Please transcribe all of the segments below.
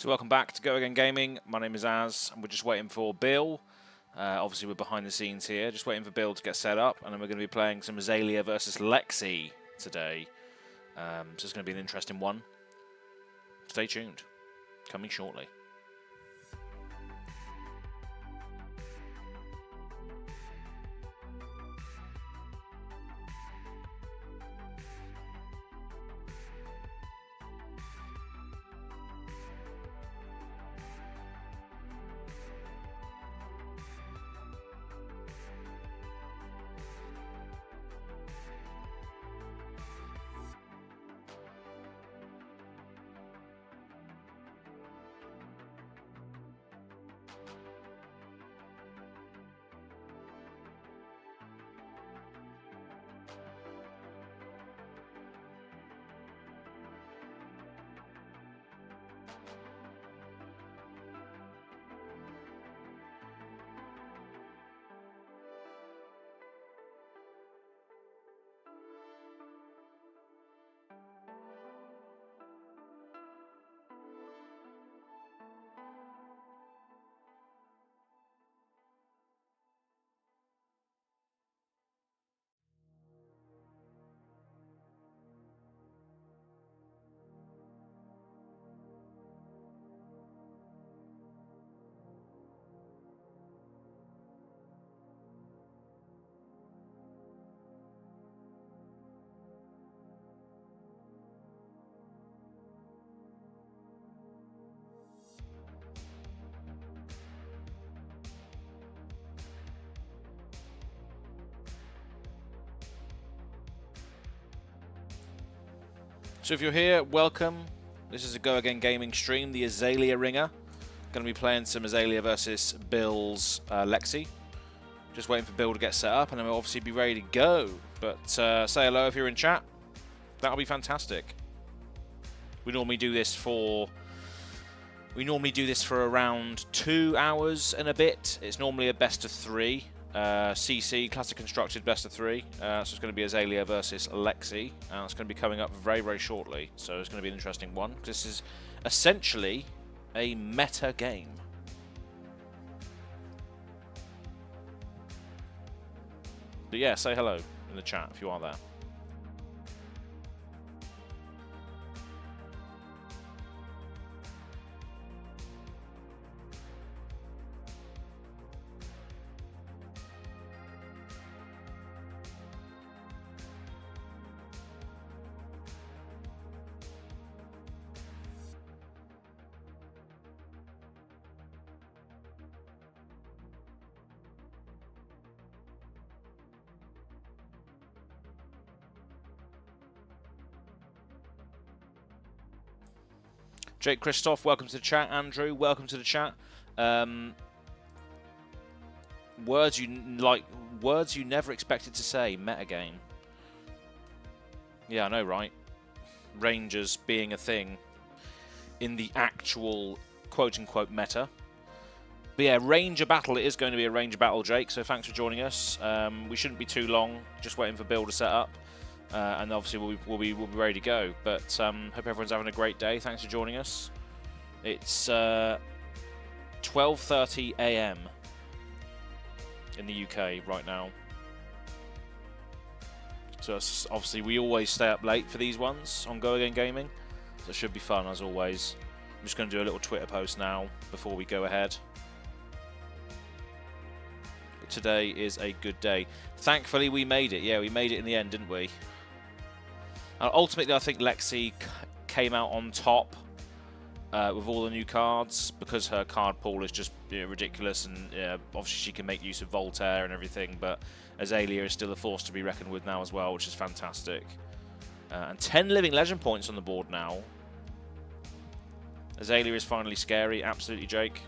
So welcome back to GoAgainGaming. My name is Az, and we're just waiting for Bill. Obviously, we're behind the scenes here, just waiting for Bill to get set up, and then we're going to be playing some AZALEA versus LEXI today. So it's going to be an interesting one. Stay tuned. Coming shortly. So if you're here, welcome. This is a GoAgainGaming stream, the AZALEA ringer. Going to be playing some AZALEA versus Bill's LEXI. Just waiting for Bill to get set up, and then we'll obviously be ready to go. But say hello if you're in chat. That'll be fantastic. We normally do this for around 2 hours and a bit. It's normally a best of 3. CC, Classic Constructed, best of 3. So it's going to be AZALEA versus LEXI. It's going to be coming up very, very shortly. So it's going to be an interesting one. This is essentially a meta game. But yeah, say hello in the chat if you are there. Jake Christoph, welcome to the chat. Andrew, welcome to the chat. Words you never expected to say. Metagame. Yeah, I know, right? Rangers being a thing in the actual quote-unquote meta. But yeah, Ranger Battle. It is going to be a Ranger Battle, Jake. So thanks for joining us. We shouldn't be too long. Just waiting for Bill to set up. And obviously we'll be ready to go. But hope everyone's having a great day. Thanks for joining us. It's 12:30 AM in the UK right now. So it's obviously we always stay up late for these ones on GoAgainGaming. So it should be fun as always. I'm just going to do a little Twitter post now before we go ahead. But today is a good day. Thankfully we made it. Yeah, we made it in the end, didn't we? Ultimately, I think LEXI came out on top with all the new cards because her card pool is just ridiculous, and obviously she can make use of Voltaire and everything. But AZALEA is still a force to be reckoned with now as well, which is fantastic. And 10 living legend points on the board now. AZALEA is finally scary, absolutely, Jake.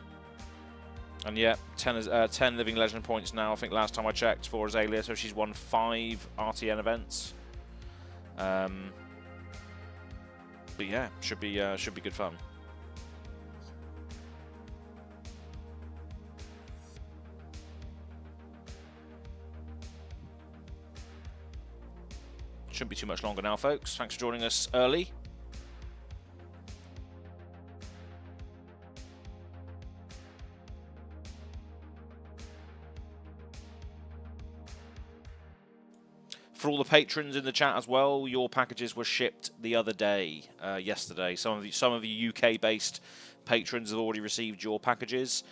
And yeah, 10 living legend points now. I think last time I checked for AZALEA, so she's won 5 RTN events. But yeah, should be good fun. Shouldn't be too much longer now, folks. Thanks for joining us early. For all the patrons in the chat as well, your packages were shipped the other day, yesterday. Some of the UK-based patrons have already received your packages.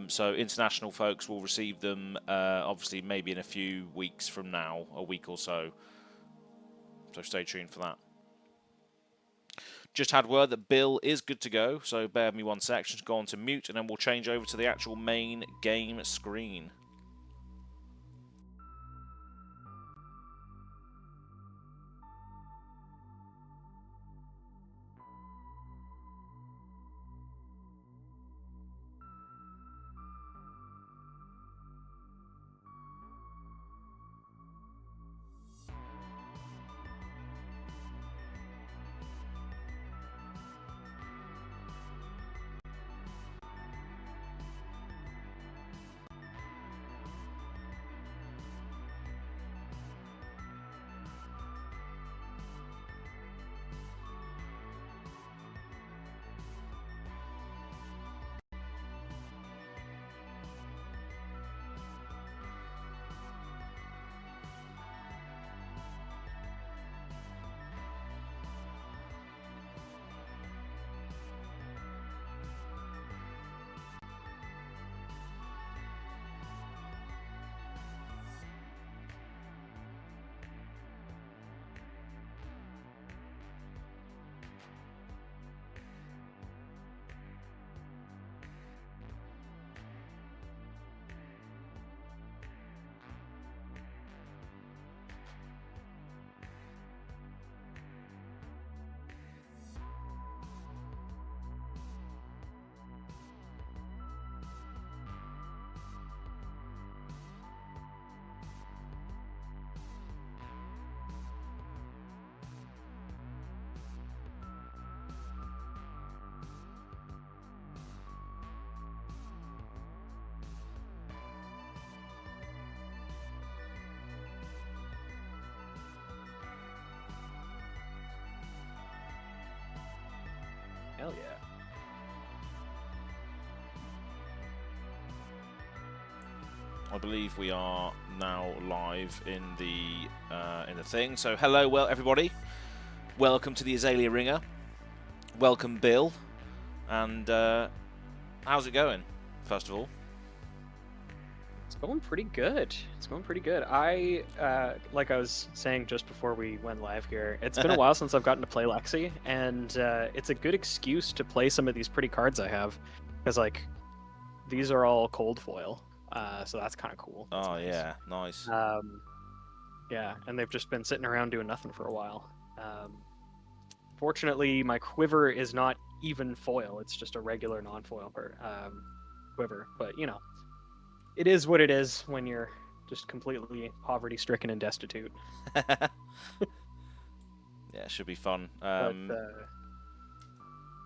So international folks will receive them, obviously, maybe in a few weeks from now, a week or so. So stay tuned for that. Just had word that Bill is good to go, so bear with me one sec. Just go on to mute, and then we'll change over to the actual main game screen. Hell yeah. I believe we are now live in the thing. So hello, well everybody, welcome to the Azalea Ringer. Welcome, Bill. And how's it going? First of all, It's going pretty good. It's going pretty good. Like I was saying just before we went live here, it's been a while since I've gotten to play LEXI, and it's a good excuse to play some of these pretty cards I have, because like these are all cold foil, so that's kind of cool. That's nice. Yeah, nice. Yeah, and they've just been sitting around doing nothing for a while. Fortunately, my quiver is not even foil; it's just a regular non-foil quiver. But you know, it is what it is when you're just completely poverty-stricken and destitute. Yeah, it should be fun.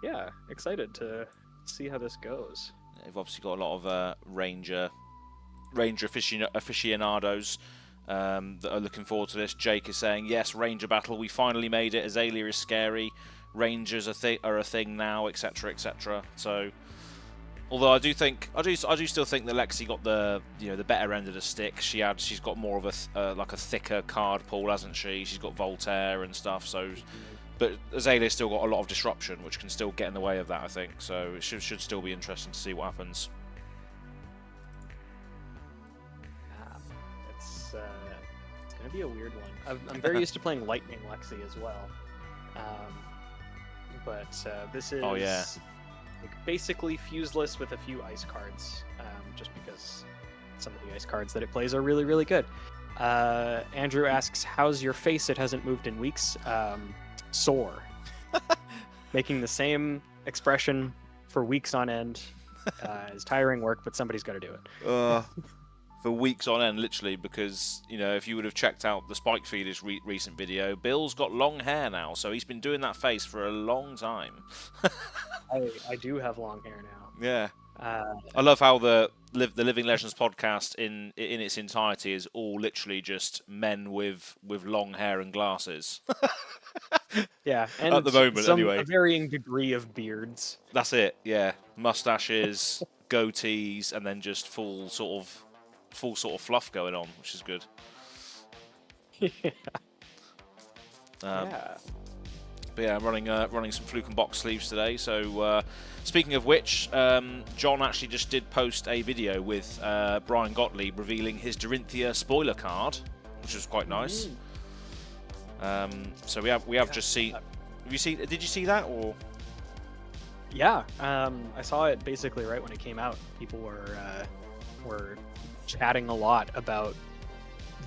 Yeah, excited to see how this goes. They've obviously got a lot of Ranger aficionados that are looking forward to this. Jake is saying, yes, Ranger battle, we finally made it. Azalea is scary. Rangers are a thing now, etc., etc. So, although I do still think that Lexi got the better end of the stick. She's got more of a like a thicker card pool, hasn't she? She's got Voltaire and stuff. So, but Azalea's still got a lot of disruption, which can still get in the way of that, I think. So it should still be interesting to see what happens. It's gonna be a weird one. I'm very used to playing Lightning Lexi as well, but this is like basically fuseless with a few ice cards, just because some of the ice cards that it plays are really, really good. Andrew asks, "How's your face? It hasn't moved in weeks." Sore. Making the same expression for weeks on end is tiring work, but somebody's got to do it. For weeks on end, literally, because, you know, if you would have checked out the Spike Feeder's recent video, Bill's got long hair now, so he's been doing that face for a long time. I do have long hair now. Yeah. I love how the Living Legends podcast in its entirety is all literally just men with long hair and glasses. Yeah, and at the moment, anyway. A varying degree of beards. That's it, yeah. Mustaches, goatees, and then just full sort of fluff going on, which is good. Yeah. But yeah, running some Fluke and Box sleeves today. So speaking of which, John actually just did post a video with Brian Gottlieb revealing his Dorinthia spoiler card, which was quite nice. So we have just seen. Have you seen? Did you see that or? Yeah, I saw it basically right when it came out. People were chatting a lot about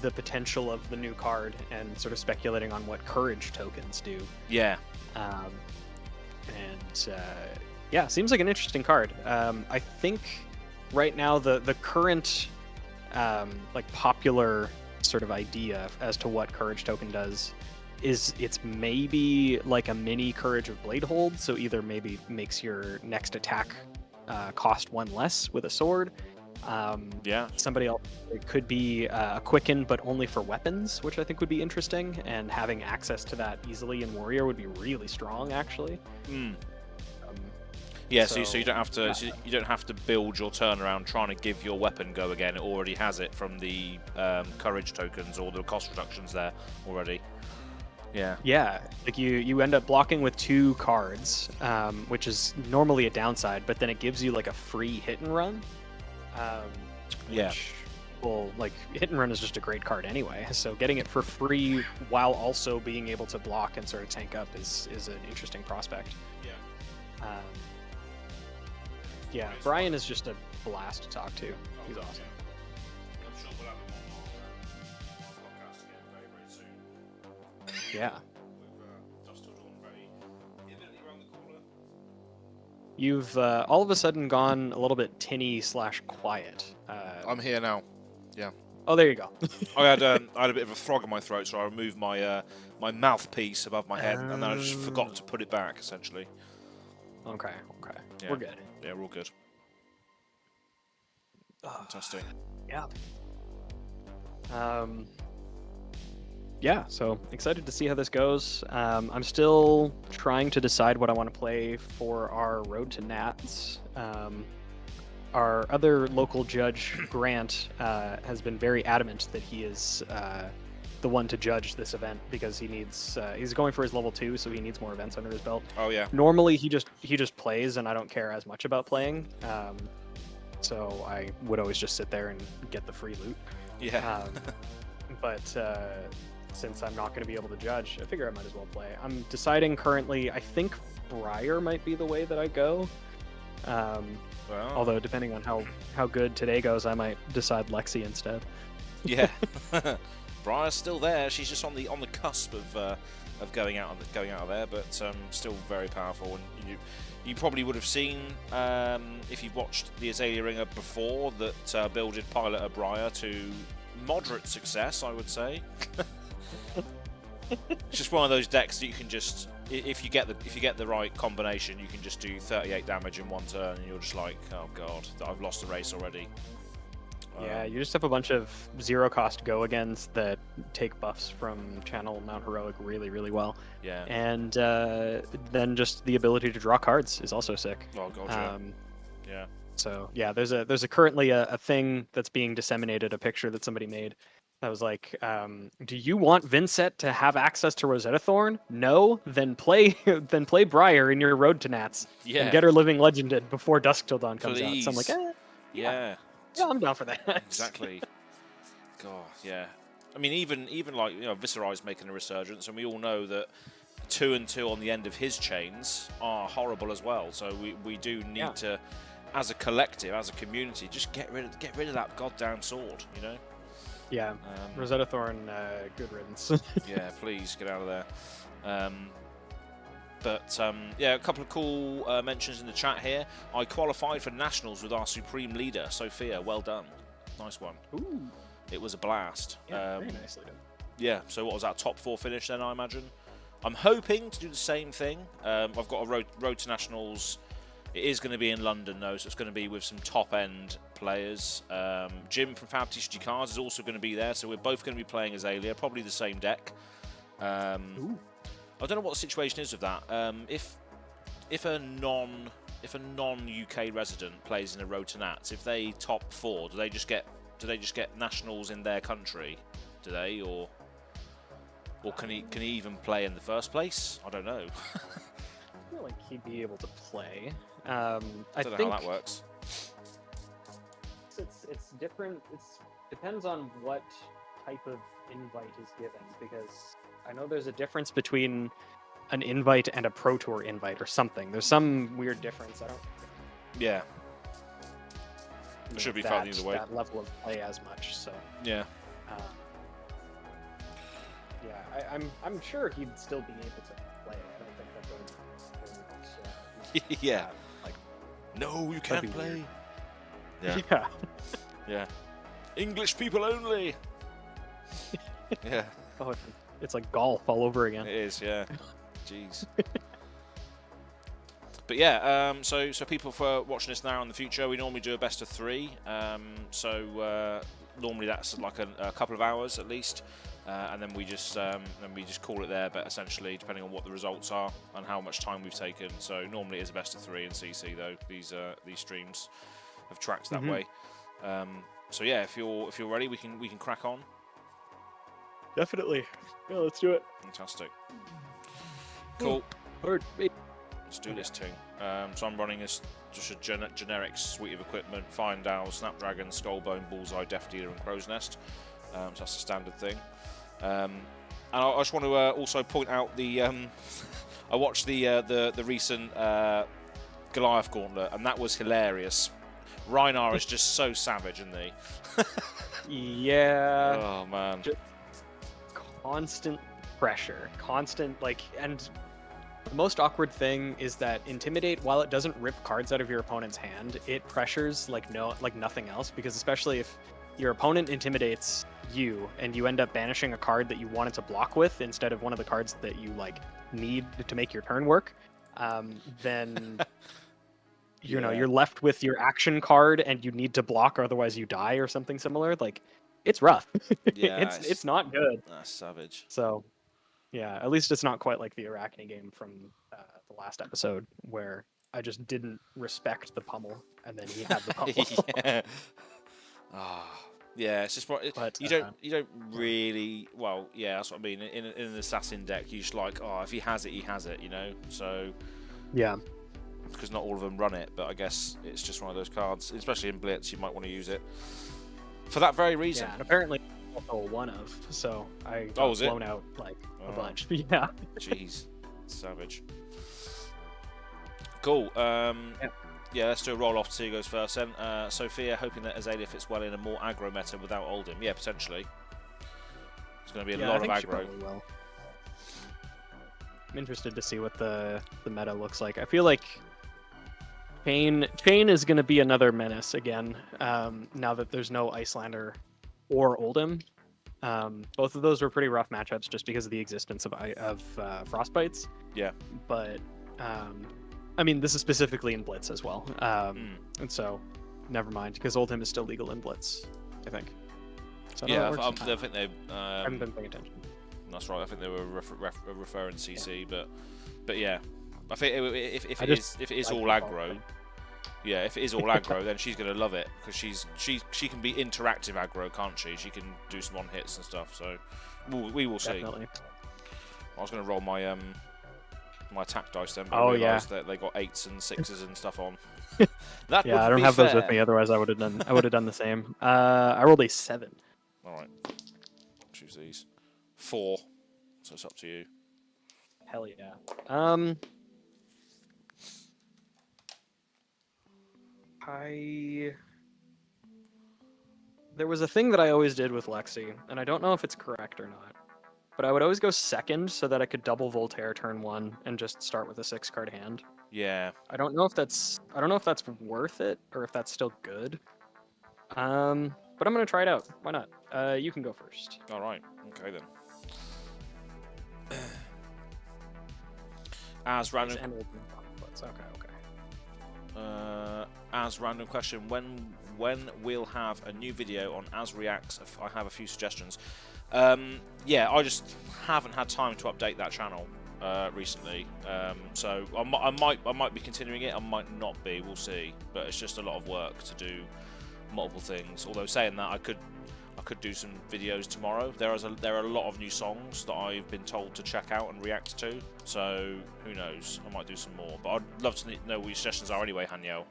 the potential of the new card and sort of speculating on what courage tokens do. Yeah. Yeah, seems like an interesting card. I think right now the current like popular sort of idea as to what courage token does is it's maybe like a mini Courage of Bladehold, so either maybe makes your next attack cost 1 less with a sword. Yeah. Somebody else, it could be a Quicken, but only for weapons, which I think would be interesting, and having access to that easily in Warrior would be really strong, actually. Yeah, so you don't have to you don't have to build your turnaround trying to give your weapon go again. It already has it from the courage tokens or the cost reductions there already. Yeah. Yeah, like you end up blocking with 2 cards, which is normally a downside, but then it gives you like a free hit and run. Yeah. Which, well, like hit and run is just a great card anyway. So getting it for free while also being able to block and sort of tank up is an interesting prospect. Yeah. Yeah, Brian is just a blast to talk to. He's awesome. I'm sure we'll have him on our podcast again very, very soon. Yeah. With Dust Till Dawn very imminently around the corner. You've all of a sudden gone a little bit tinny/quiet. I'm here now. Yeah. Oh, there you go. I had a bit of a frog in my throat, so I removed my my mouthpiece above my head, and then I just forgot to put it back. Essentially. Okay. Yeah. We're good. Yeah, we're all good. Fantastic. Yeah. Yeah, so excited to see how this goes. I'm still trying to decide what I want to play for our Road to Nats. Our other local judge, Grant, has been very adamant that he is the one to judge this event because he needs he's going for his level 2, so he needs more events under his belt. Oh yeah. Normally he just plays, and I don't care as much about playing. So I would always just sit there and get the free loot. Yeah. But since I'm not going to be able to judge, I figure I might as well play. I'm deciding currently. I think Briar might be the way that I go. Well. Although depending on how good today goes, I might decide Lexi instead. Yeah. Briar's still there. She's just on the cusp of going out of there, but still very powerful. And you probably would have seen if you've watched the Azalea Ringer before that Bill did pilot a Briar to moderate success, I would say. It's just one of those decks that you can just, if you get the right combination, you can just do 38 damage in 1 turn, and you're just like, oh god, I've lost the race already. Yeah, you just have a bunch of 0-cost go-agains that take buffs from Channel Mount Heroic really, really well. Yeah. And then just the ability to draw cards is also sick. Oh god, yeah. So yeah, there's a currently a thing that's being disseminated, a picture that somebody made. I was like, do you want Vincent to have access to Rosetta Thorn? No? Then play Briar in your Road to Nats. Yeah. And get her Living Legended before Dusk Till Dawn comes Please. out. So I'm like, Yeah, I'm down for that. exactly. God, yeah. I mean, even like, you know, Viserai's making a resurgence, and we all know that 2 and 2 on the end of his chains are horrible as well. So we do need to, as a collective, as a community, just get rid of that goddamn sword, you know. Yeah, Rosetta Thorn, good riddance. Yeah, please get out of there. Yeah, a couple of cool mentions in the chat here. I qualified for nationals with our supreme leader, Sophia. Well done. Nice one. Ooh. It was a blast. Yeah, very nicely done. Yeah, so what was that, top 4 finish then, I imagine? I'm hoping to do the same thing. I've got a road to nationals. It is going to be in London, though, so it's going to be with some top-end players. Jim from Fab TCG Cards is also going to be there, so we're both going to be playing Azalea, probably the same deck. I don't know what the situation is with that. If a non-UK resident plays in a Road to Nats, if they top 4, do they just get nationals in their country? Do they, or? Or can he even play in the first place? I don't know. I feel like he'd be able to play. I don't know how that works. It's different. It depends on what type of invite is given, because I know there's a difference between an invite and a Pro Tour invite or something. There's some weird difference. I don't. Yeah. It should be fine either way. That level of play as much. So. Yeah. Yeah, I'm sure he'd still be able to play. I don't think that would. Yeah. Like, no, you can't play. Weird. Yeah. Yeah. Yeah. English people only. Yeah. Oh, it's like golf all over again. It is, yeah. Jeez. But yeah, so people for watching this now in the future, we normally do a best of 3. Normally that's like a couple of hours at least, and then we just call it there. But essentially, depending on what the results are and how much time we've taken, so normally it is a best of 3 in CC though. These streams have tracked that way. So yeah, if you're ready, we can crack on. Definitely. Yeah, let's do it. Fantastic. Cool. Let's do this thing. So I'm running just a generic suite of equipment: Fine Owl, Snapdragon, Skullbone, Bullseye, Death Dealer, and Crow's Nest. So that's a standard thing. And I just want to also point out the I watched the recent Goliath Gauntlet, and that was hilarious. Reinar is just so savage, isn't he? Yeah. Oh man. Just constant pressure, and the most awkward thing is that Intimidate, while it doesn't rip cards out of your opponent's hand, it pressures like nothing else, because especially if your opponent intimidates you and you end up banishing a card that you wanted to block with instead of one of the cards that you like need to make your turn work, then you know you're left with your action card and you need to block, or otherwise you die or something similar. Like, it's rough. Yeah, it's not good. That's savage. So yeah, at least it's not quite like the Arachne game from the last episode, where I just didn't respect the pummel, and then he had the pummel. Yeah. Yeah, it's just but you don't really. Well, yeah, that's what I mean. In an assassin deck, you just like, if he has it, he has it, you know. So yeah, because not all of them run it, but I guess it's just one of those cards. Especially in Blitz, you might want to use it for that very reason. Yeah, and apparently also one of, so I got blown out like a bunch. Yeah. Jeez, savage. Cool. Yeah, let's do a roll off to see who goes first then. Sophia, hoping that Azalea fits well in a more aggro meta without Oldhim. Yeah, potentially. It's going to be a lot of aggro. I'm interested to see what the meta looks like. I feel like Chain is going to be another menace again, now that there's no Icelander or Oldhim. Both of those were pretty rough matchups just because of the existence of Frostbites. Yeah. But I mean, this is specifically in Blitz as well. And so, never mind, because Oldhim is still legal in Blitz, I think. So yeah, I think they I haven't been paying attention. That's right. I think they were referring to CC, but yeah, I think if it is all aggro, yeah, if it is all aggro, then she's gonna love it, because she can be interactive aggro, can't she? She can do some on hits and stuff. So we will see. Definitely. I was gonna roll my my attack dice then, but I realised that they got 8s and 6s and stuff on. That I don't have those with me. Otherwise, I would have done the same. I rolled a 7. All right, choose these 4. So it's up to you. Hell yeah. There was a thing that I always did with Lexi, and I don't know if it's correct or not, but I would always go second so that I could double Voltaire turn 1 and just start with a 6-card hand. Yeah. I don't know if that's worth it or if that's still good. But I'm gonna try it out. Why not? You can go first. All right. Okay then. As random. As random question, when we'll have a new video on As Reacts? I have a few suggestions. Yeah, I just haven't had time to update that channel recently, so I might be continuing it. I might not be. We'll see. But it's just a lot of work to do multiple things. Although saying that, I could do some videos tomorrow. There are a lot of new songs that I've been told to check out and react to. So who knows? I might do some more. But I'd love to know what your suggestions are anyway, Haniel.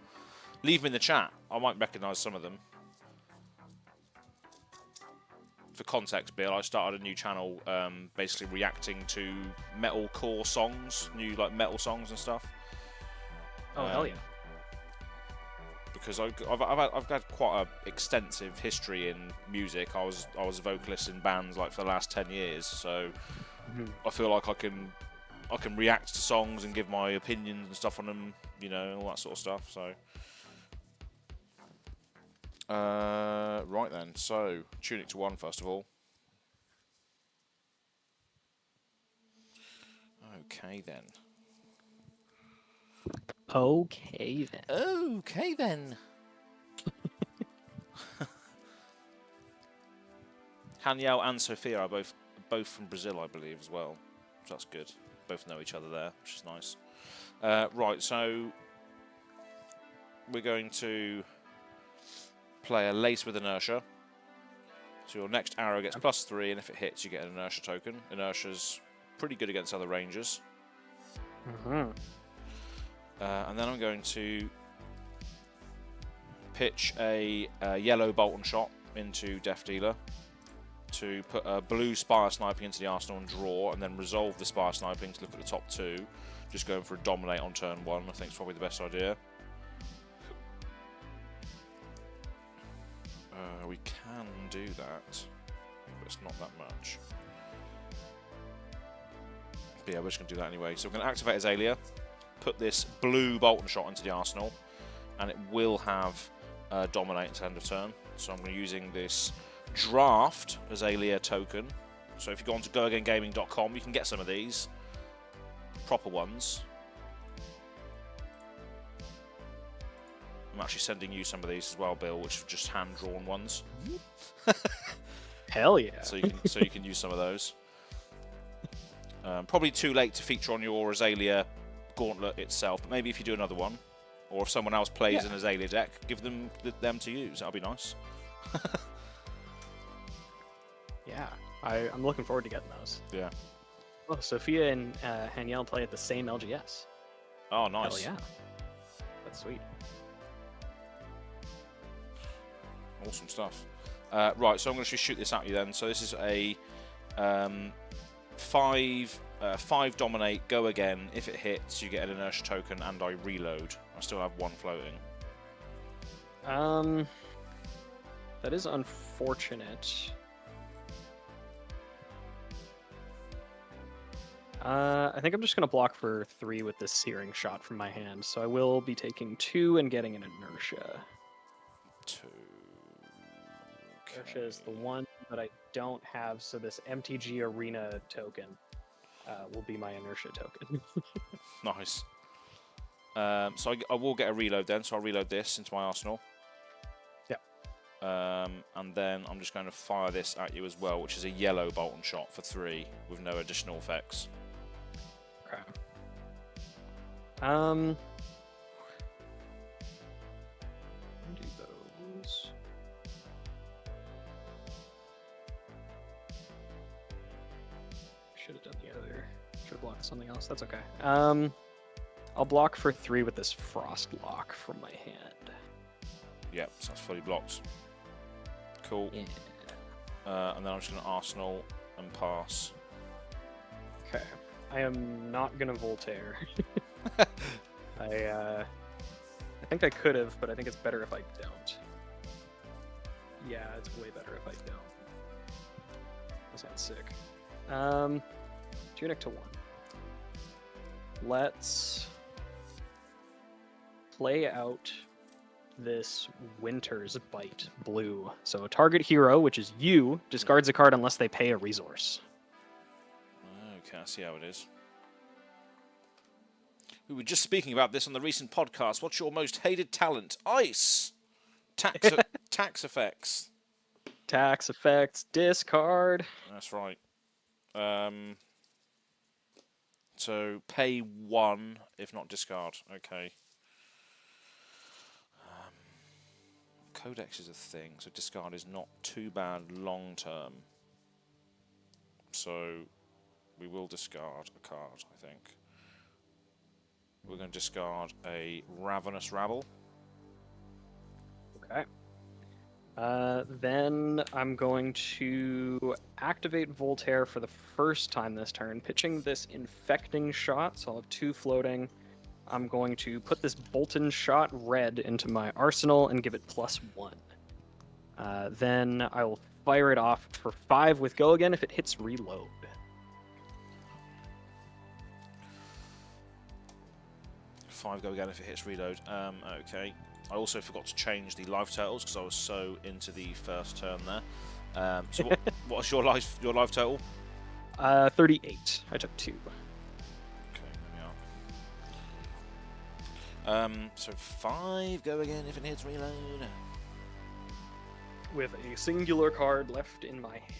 Leave them in the chat. I might recognise some of them. For context, Bill, I started a new channel basically reacting to metalcore songs, new like metal songs and stuff. Oh, hell yeah. Because I've had quite an extensive history in music. I was a vocalist in bands like for the last 10 years, so I feel like I can react to songs and give my opinions and stuff on them, you know, all that sort of stuff. So right then, so Tunic to 1 first of all. Okay then. Okay then. Okay then. Haniel and Sophia are both from Brazil, I believe, as well. So that's good. Both know each other there, which is nice. Right, so we're going to play a Lace with Inertia. So your next arrow gets +3, and if it hits, you get an Inertia token. Inertia's pretty good against other ranges. And then I'm going to pitch a yellow bolt and shot into Death Dealer to put a blue Spire Sniping into the arsenal and draw, and then resolve the Spire Sniping to look at the top 2. Just going for a Dominate on turn 1, I think is probably the best idea. We can do that, but it's not that much. But yeah, we're just going to do that anyway. So we're going to activate Azalea, put this blue bolt and shot into the arsenal, and it will have Dominate until end of turn. So I'm going to be using this draft Azalea token. So if you go on to GoAgainGaming.com, you can get some of these proper ones. I'm actually sending you some of these as well, Bill, which are just hand-drawn ones. Hell yeah! So you can use some of those. Probably too late to feature on your Azalea gauntlet itself, but maybe if you do another one, or if someone else plays an Azalea deck, give them to use. That'll be nice. Yeah, I'm looking forward to getting those. Yeah. Oh, Sophia and Haniel play at the same LGS. Oh, nice. Hell yeah. That's sweet. Awesome stuff. Right, so I'm going to shoot this at you then. So this is a 5 Dominate, go again. If it hits, you get an Inertia token, and I reload. I still have 1 floating. That is unfortunate. I think I'm just going to block for 3 with this Searing Shot from my hand, so I will be taking 2 and getting an Inertia. 2. Okay. Inertia is the one that I don't have, so this MTG Arena token will be my Inertia token. Nice. So I will get a reload then, so I'll reload this into my arsenal. Yeah. And then I'm just going to fire this at you as well, which is a yellow bolt and shot for 3 with no additional effects. Okay. Do those. Should have done the other. Should have blocked something else. That's okay. I'll block for 3 with this Frost Lock from my hand. Yep, so that's fully blocked. Cool. Yeah. And then I'm just going to Arsenal and pass. Okay. I am not going to Voltaire. I think I could have, but I think it's better if I don't. Yeah, it's way better if I don't. That sounds sick. Tunic to 1. Let's play out this Winter's Bite blue. So target hero, which is you, discards a card unless they pay a resource. Okay, I see how it is. We were just speaking about this on the recent podcast. What's your most hated talent? Ice! Tax effects. Tax effects, discard. That's right. So pay 1, if not discard. Okay. Codex is a thing, so discard is not too bad long term. So we will discard a card, I think. We're going to discard a Ravenous Rabble. Okay. Then I'm going to activate Voltaire for the first time this turn, pitching this Infecting Shot, so I'll have 2 floating. I'm going to put this Bolton Shot red into my arsenal and give it +1. Then I will fire it off for 5 with Go Again if it hits reload. Go again if it hits reload. Okay. I also forgot to change the life totals because I was so into the first turn there. So what's your life total? 38. I took 2. Okay, there we are. So 5 go again if it hits reload. With a singular card left in my hand.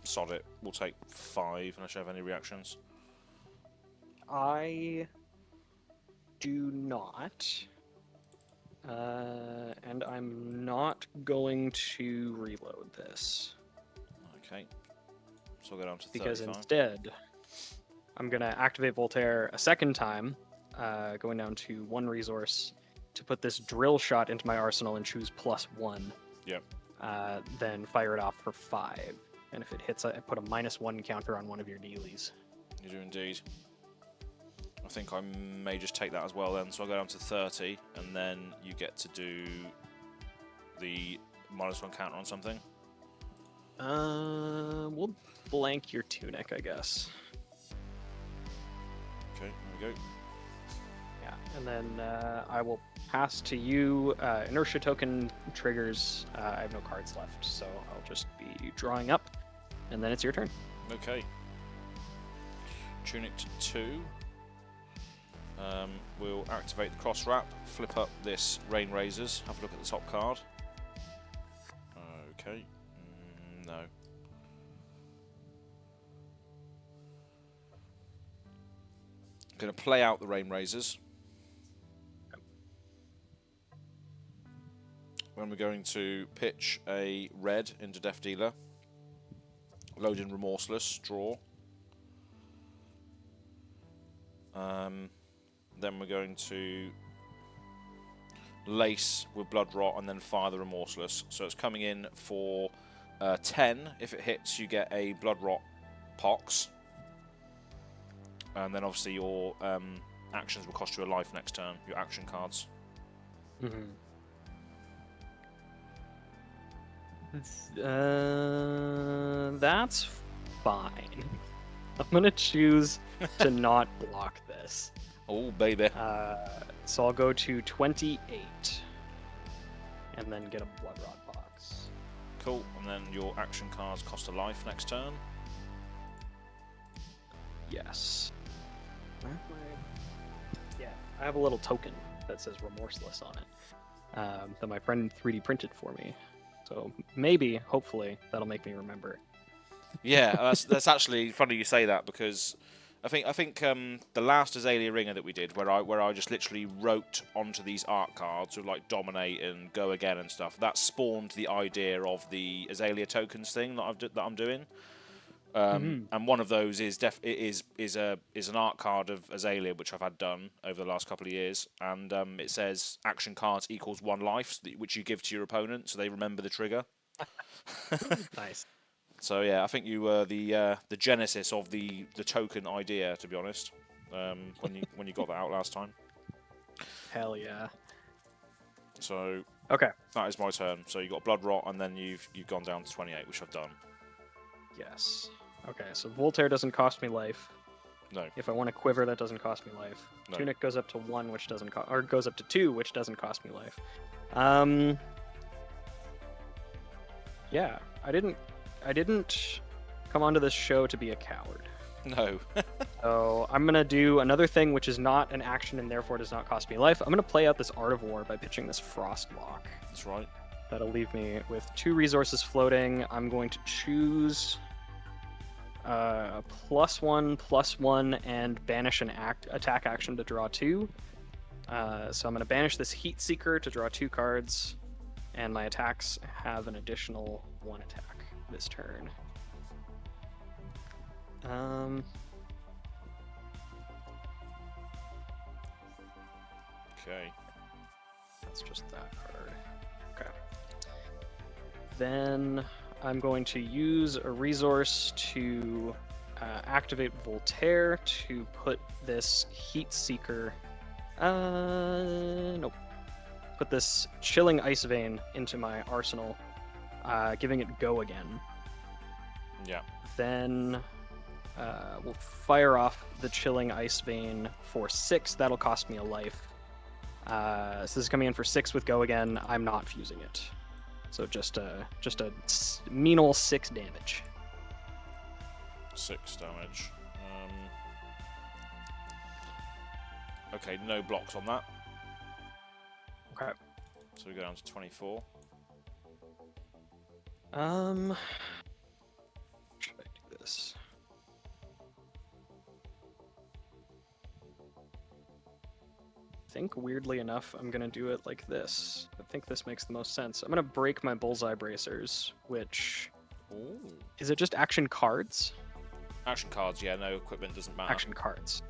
Sod it. We'll take 5 unless you have any reactions. I do not. And I'm not going to reload this. Okay. So we'll go down to 35. Because instead, I'm going to activate Voltaire a second time, going down to 1 resource, to put this Drill Shot into my arsenal and choose +1. Yep. Then fire it off for 5. And if it hits, I put a -1 counter on one of your dealies. You do indeed. I think I may just take that as well then. So I'll go down to 30, and then you get to do the -1 counter on something. We'll blank your Tunic, I guess. Okay, there we go. Yeah, and then I will pass to you. Inertia token triggers. I have no cards left, so I'll just be drawing up, and then it's your turn. Okay. Tunic to 2. We'll activate the cross wrap, flip up this Rain Razors, have a look at the top card. Okay. No. Going to play out the Rain Razors. Then we're going to pitch a red into Death Dealer. Load in Remorseless, draw. Then we're going to lace with Blood Rot and then fire the Remorseless. So it's coming in for 10. If it hits, you get a Blood Rot Pox. And then obviously your actions will cost you a life next turn, your action cards. Mm-hmm. That's fine. I'm gonna choose to not block this. Oh, baby. So I'll go to 28 and then get a Blood Rot box. Cool. And then your action cards cost a life next turn. Yes. Yeah, I have a little token that says Remorseless on it that my friend 3D printed for me. So maybe, hopefully, that'll make me remember. Yeah, that's actually funny you say that, because I think the last Azalea Ringer that we did, where I just literally wrote onto these art cards with like Dominate and Go Again and stuff, that spawned the idea of the Azalea tokens thing that I'm doing. And one of those is an art card of Azalea, which I've had done over the last couple of years, and it says action cards equals 1 life, which you give to your opponent, so they remember the trigger. Nice. So yeah, I think you were the genesis of the token idea, to be honest, when you got that out last time. Hell yeah. So okay, that is my turn. So you got Blood Rot, and then you've gone down to 28, which I've done. Yes. Okay, so Voltaire doesn't cost me life. No. If I want to quiver, that doesn't cost me life. No. Tunic goes up to 1, which doesn't or goes up to 2, which doesn't cost me life. Yeah, I didn't come onto this show to be a coward. No. So I'm gonna do another thing which is not an action and therefore does not cost me life. I'm gonna play out this Art of War by pitching this Frostlock. That's right. That'll leave me with 2 resources floating. I'm going to choose +1/+1 and banish an attack action to draw 2. So I'm going to banish this Heat Seeker to draw 2 cards, and my attacks have an additional 1 attack this turn. Okay. That's just that card. Okay. Then I'm going to use a resource to activate Voltaire to put this Heat Seeker. Nope. Put this Chilling Ice Vein into my arsenal, giving it Go Again. Yeah. Then we'll fire off the Chilling Ice Vein for 6. That'll cost me a life. So this is coming in for 6 with Go Again. I'm not fusing it. So just a mean ol' 6 damage. 6 damage. Okay, no blocks on that. Okay. So we go down to 24. Should I do this? I think, weirdly enough, I'm gonna do it like this. I think this makes the most sense. I'm gonna break my Bullseye Bracers, which... Ooh. Is it just action cards? Action cards, yeah, no equipment, doesn't matter. Action cards.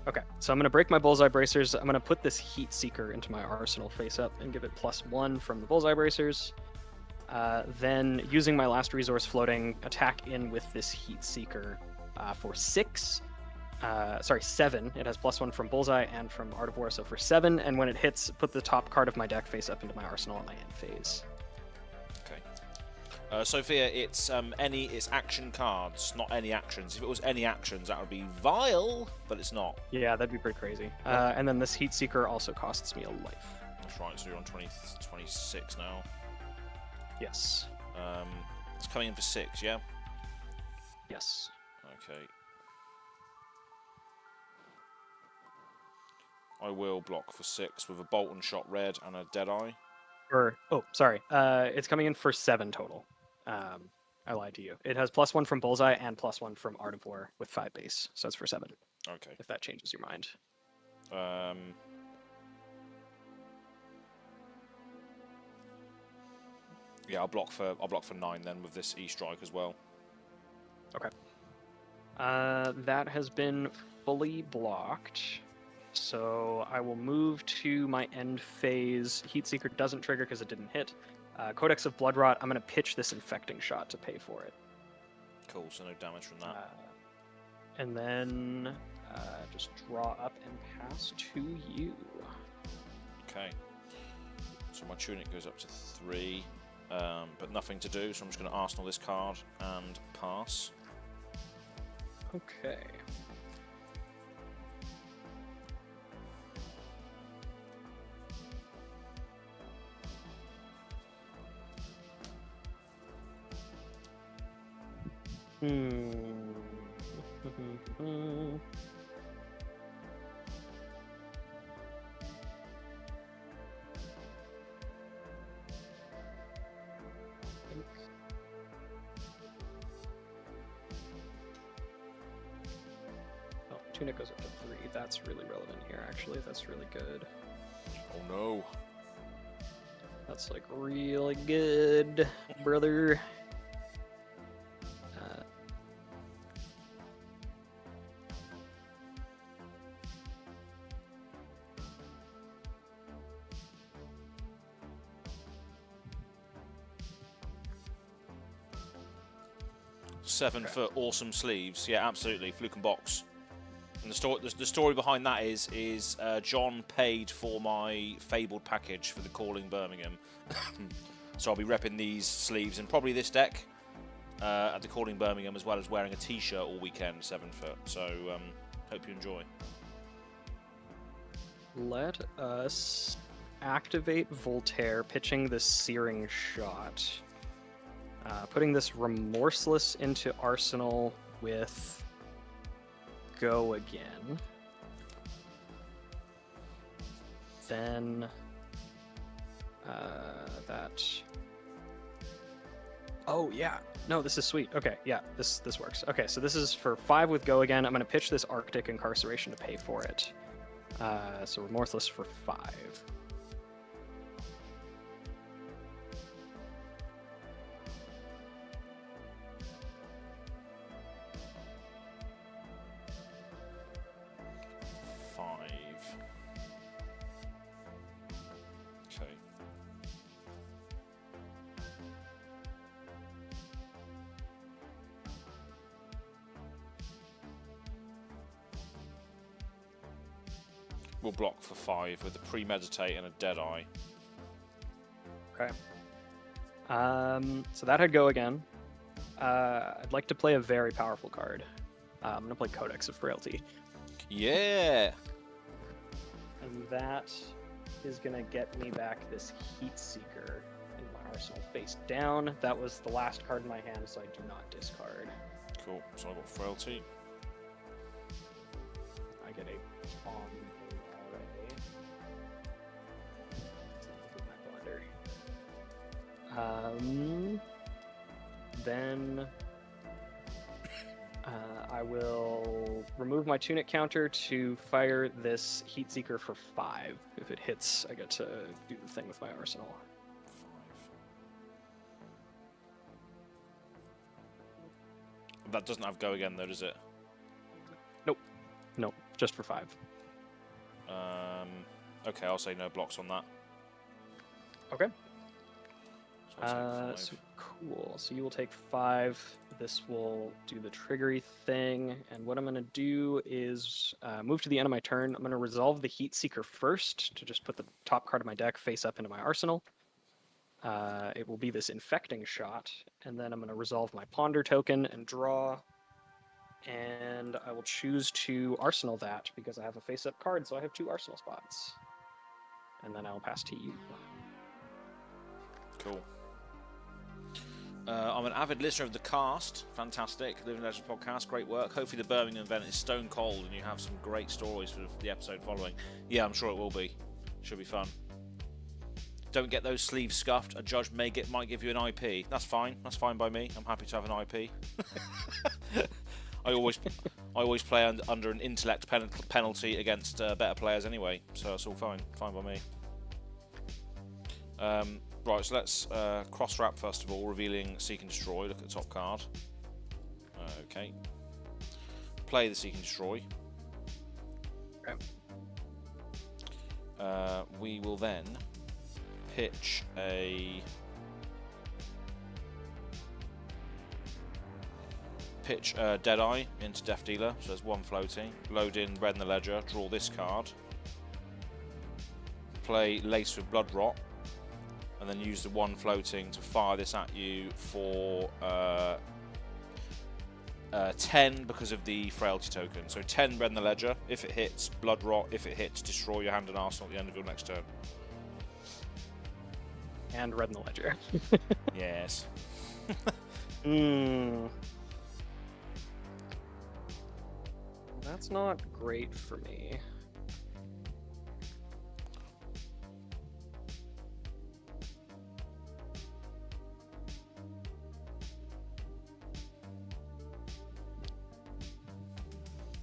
Okay, so I'm gonna break my Bullseye Bracers. I'm gonna put this Heat Seeker into my arsenal face up and give it +1 from the Bullseye Bracers. Then, using my last resource floating, attack in with this Heat Seeker for 6. 7. It has +1 from Bullseye and from Art of War, so for 7. And when it hits, put the top card of my deck face up into my arsenal at my end phase. Okay. Sophia, it's action cards, not any actions. If it was any actions, that would be vile, but it's not. Yeah, that'd be pretty crazy. And then this Heat Seeker also costs me a life. That's right. So you're on 26 now. Yes. It's coming in for 6, yeah. Yes. Okay. I will block for 6 with a Bolt and Shot Red and a Deadeye. It's coming in for 7 total. I lied to you. It has +1 from Bullseye and +1 from Art of War with 5 base, so it's for 7. Okay. If that changes your mind. Yeah, I'll block for 9 then with this E-Strike as well. Okay. That has been fully blocked. So I will move to my end phase. Heat Seeker doesn't trigger because it didn't hit. Codex of Bloodrot, I'm going to pitch this Infecting Shot to pay for it. Cool, so no damage from that. And then just draw up and pass to you. Okay. So my Tunic goes up to 3, but nothing to do, so I'm just going to Arsenal this card and pass. Okay. Tunic goes up to 3. That's really relevant here, actually. That's really good. Oh no. That's like really good, brother. Seven for awesome sleeves. Yeah, absolutely. Fluke and box. And the story behind that is John paid for my Fabled package for the Calling Birmingham. So I'll be repping these sleeves and probably this deck at the Calling Birmingham, as well as wearing a t-shirt all weekend, 7 foot. So hope you enjoy. Let us activate Voltaire, pitching the Searing Shot. Putting this Remorseless into Arsenal with Go Again. Then Oh yeah. No, this is sweet. Okay, yeah, this works. Okay, so this is for 5 with Go Again. I'm gonna pitch this Arctic Incarceration to pay for it. So Remorseless for 5. Okay. We'll block for 5 with a Premeditate and a Deadeye. Okay. So that had Go Again. I'd like to play a very powerful card. I'm gonna play Codex of Frailty. Yeah! And that is gonna get me back this Heat Seeker in my arsenal face down. That was the last card in my hand, so I do not discard. Cool, so I got Frailty. I get a Bomb Array. Then I will remove my Tunic counter to fire this Heat Seeker for 5. If it hits, I get to do the thing with my arsenal. 5. That doesn't have Go Again though, does it? Nope, just for 5. Okay, I'll say no blocks on that. Okay. So I'll take 5. So cool. So you will take 5. This will do the triggery thing. And what I'm going to do is move to the end of my turn. I'm going to resolve the Heat Seeker first to just put the top card of my deck face up into my arsenal. It will be this Infecting Shot. And then I'm going to resolve my Ponder token and draw. And I will choose to Arsenal that because I have a face-up card, so I have 2 Arsenal spots. And then I'll pass to you. Cool. I'm an avid listener of the cast. Fantastic. Living Legends podcast. Great work. Hopefully the Birmingham event is stone cold and you have some great stories for the episode following. Yeah, I'm sure it will be. Should be fun. Don't get those sleeves scuffed. A judge might give you an IP. That's fine. That's fine by me. I'm happy to have an IP. I always play under an intellect penalty against better players anyway, so it's all fine by me. Right, so let's cross-wrap first of all, revealing Seek and Destroy. Look at the top card. Okay. Play the Seek and Destroy. Okay. We will then pitch a Deadeye into Death Dealer, so there's 1 floating. Load in Red in the Ledger, draw this card. Play Lace with Blood Rot, and then use the 1 floating to fire this at you for 10 because of the Frailty token. So 10 Red in the Ledger, if it hits, Blood Rot, if it hits, destroy your hand and arsenal at the end of your next turn. And Red in the Ledger. Yes. That's not great for me.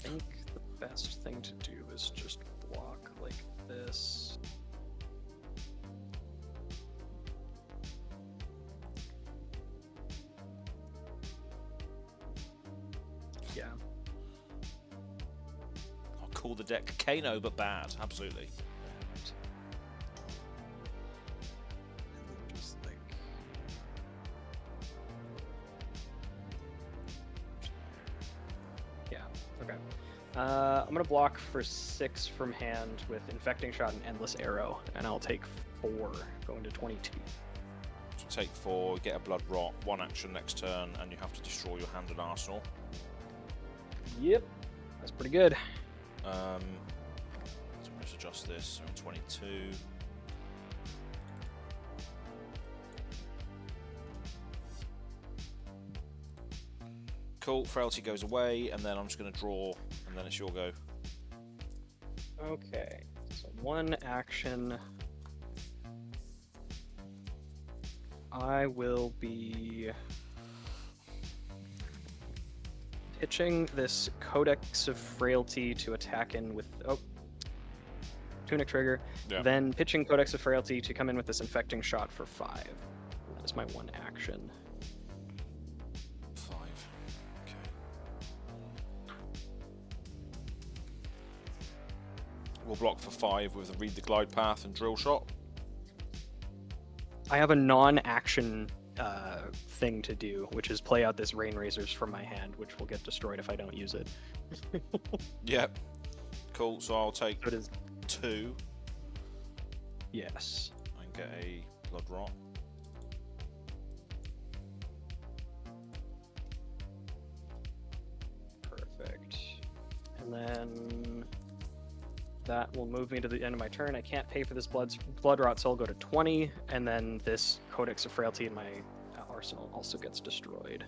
I think the best thing to do is just block like this. Yeah. I'll call the deck Kano, but bad. Absolutely. Just like... Yeah, okay. I'm going to block for 6 from hand with Infecting Shot and Endless Arrow, and I'll take 4, going to 22. So take 4, get a Blood Rot, 1 action next turn, and you have to destroy your hand and arsenal. Yep, that's pretty good. So let's adjust this. So 22. Cool. Frailty goes away, and then I'm just going to draw, and then it's your go. Okay, so 1 action. I will be pitching this Codex of Frailty to attack in with Tunic Trigger, then pitching Codex of Frailty to come in with this Infecting Shot for 5. That is my one action. 5. Okay. We'll block for 5 with a Read the Glide Path and Drill Shot. I have a non-action thing to do, which is play out this Rain Razors from my hand, which will get destroyed if I don't use it. Yep. Cool, so I'll take So it is 2 yes. and get a Blood Rot. Perfect. And then that will move me to the end of my turn. I can't pay for this blood rot, so I'll go to 20, and then this Codex of Frailty in my arsenal also gets destroyed.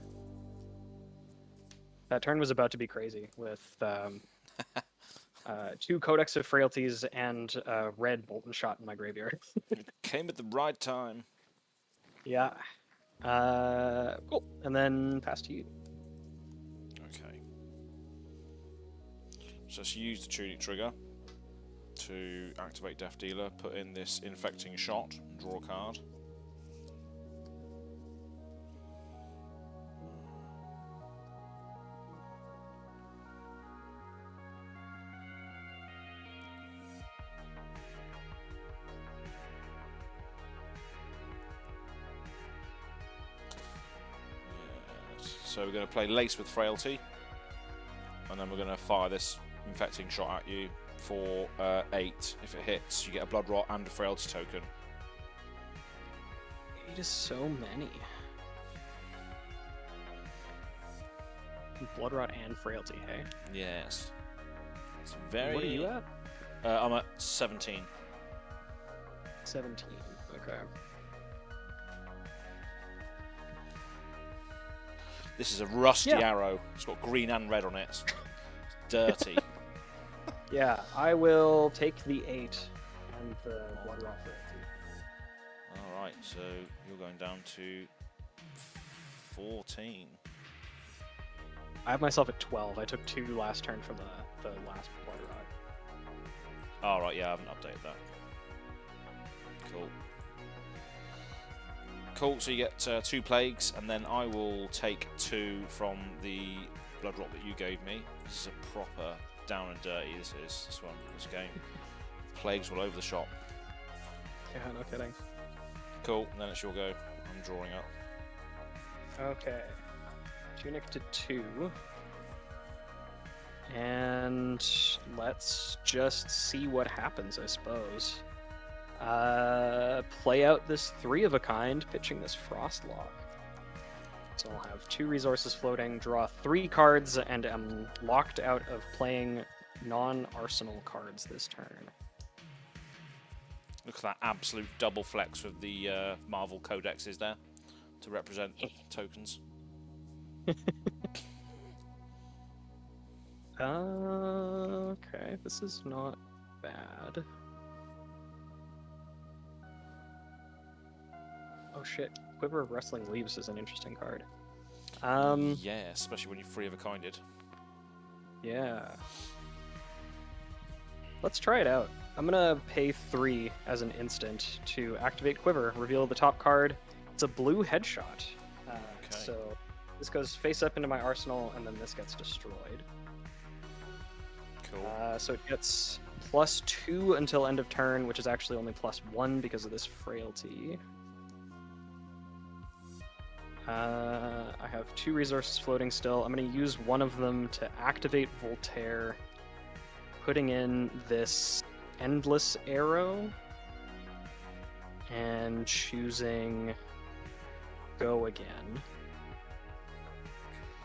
That turn was about to be crazy with 2 Codex of Frailties and red Molten Shot in my graveyard. It came at the right time. Yeah. Cool. And then pass to you. Okay. So let's use the Tunic Trigger to activate Death Dealer, put in this Infecting Shot, and draw a card. So we're going to play Lace with Frailty, and then we're going to fire this Infecting Shot at you for 8. If it hits, you get a Blood Rot and a Frailty token. 8 is so many. Blood Rot and Frailty, hey? Yes. It's very... What are you at? I'm at 17. 17, okay. This is a rusty arrow. It's got green and red on it. It's dirty. Yeah, I will take the 8 and the Blood Rot for 8. Alright, so you're going down to 14. I have myself at 12. I took 2 last turn from the last Blood Rot. Alright, yeah, I haven't updated that. Cool. Cool, so you get 2 Plagues, and then I will take 2 from the Blood Rot that you gave me. This is a proper down and dirty, this game. Plagues all over the shop. Yeah, no kidding. Cool, and then it's your go. I'm drawing up. Okay. Tunic to 2. And let's just see what happens, I suppose. Play out this 3 of a kind, pitching this Frostlock. So I'll have 2 resources floating, draw 3 cards, and am locked out of playing non-arsenal cards this turn. Look at that absolute double flex with the Marvel codexes there to represent tokens. Okay, this is not bad. Oh shit, Quiver of Rustling Leaves is an interesting card. Yeah, especially when you're 3 of a kinded. Yeah. Let's try it out. I'm gonna pay 3 as an instant to activate Quiver, reveal the top card. It's a blue headshot. So this goes face up into my arsenal, and then this gets destroyed. Cool. So it gets +2 until end of turn, which is actually only +1 because of this Frailty. I have 2 resources floating still. I'm going to use one of them to activate Voltaire, putting in this Endless Arrow, and choosing Go Again.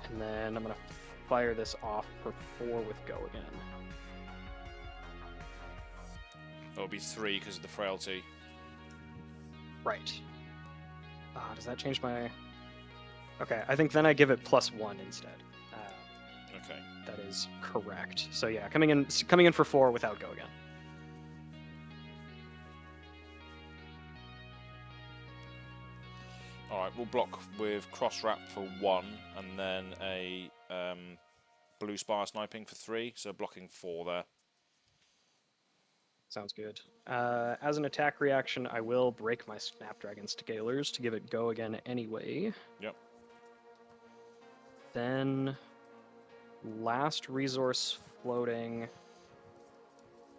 And then I'm going to fire this off for 4 with Go Again. That'll be 3 because of the Frailty. Right. Does that change my... Okay, I think then I give it +1 instead. Okay. That is correct. So yeah, coming in for 4 without Go Again. Alright, we'll block with Cross Wrap for 1, and then a blue spire sniping for 3, so blocking 4 there. Sounds good. As an attack reaction, I will break my Snapdragon Scalers to give it go again anyway. Yep. Then, last resource floating.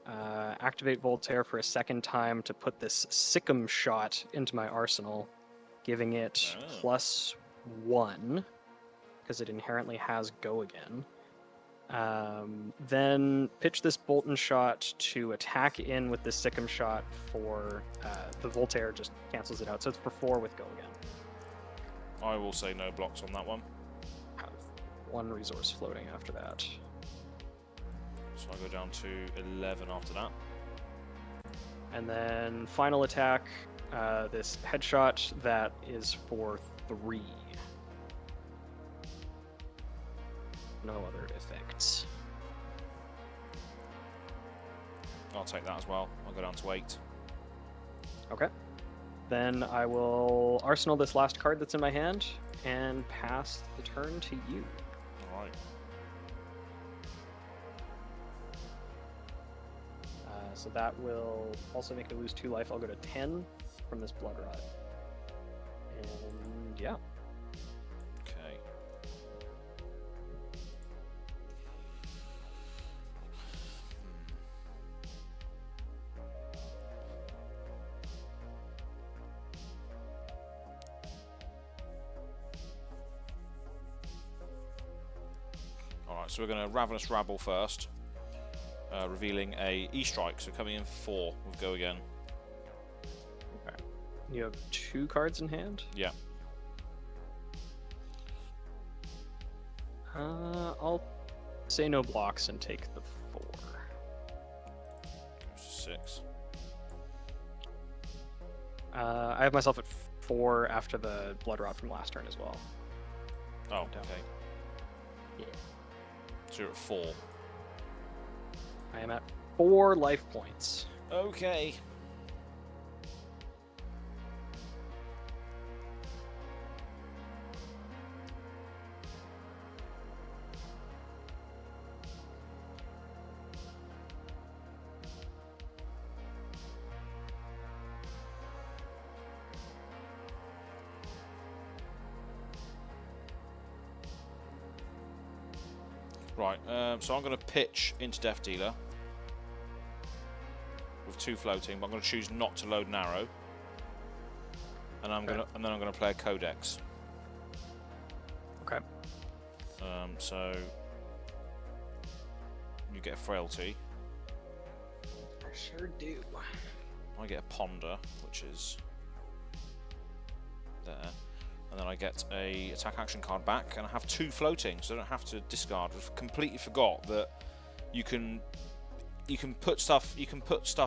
Activate Voltaire for a second time to put this Sikkim shot into my arsenal, giving it +1, because it inherently has go again. Then pitch this Bolton shot to attack in with this Sikkim shot for the Voltaire just cancels it out, so it's for 4 with go again. I will say no blocks on that one. Have 1 resource floating after that. So I go down to 11 after that. And then final attack, this headshot that is for 3. No other effects. I'll take that as well. I'll go down to 8. Okay. Then I will arsenal this last card that's in my hand and pass the turn to you. All right. So that will also make me lose 2 life. I'll go to 10 from this Blood Rot. And yeah. Okay. Alright, so we're going to Ravenous Rabble first. Revealing a E-Strike, so coming in 4 with go again. Okay. You have 2 cards in hand? Yeah. I'll say no blocks and take the 4. 6. I have myself at 4 after the Blood Rot from last turn as well. Oh, okay. Yeah. So you're at 4. I am at 4 life points. Okay. Right, so I'm going to pitch into Death Dealer with 2 floating, but I'm going to choose not to load narrow, and then I'm going to play a Codex. Okay. So you get a Frailty. I sure do. I get a Ponder, which is there. And then I get a attack action card back, and I have 2 floating, so I don't have to discard. I've completely forgot that you can put stuff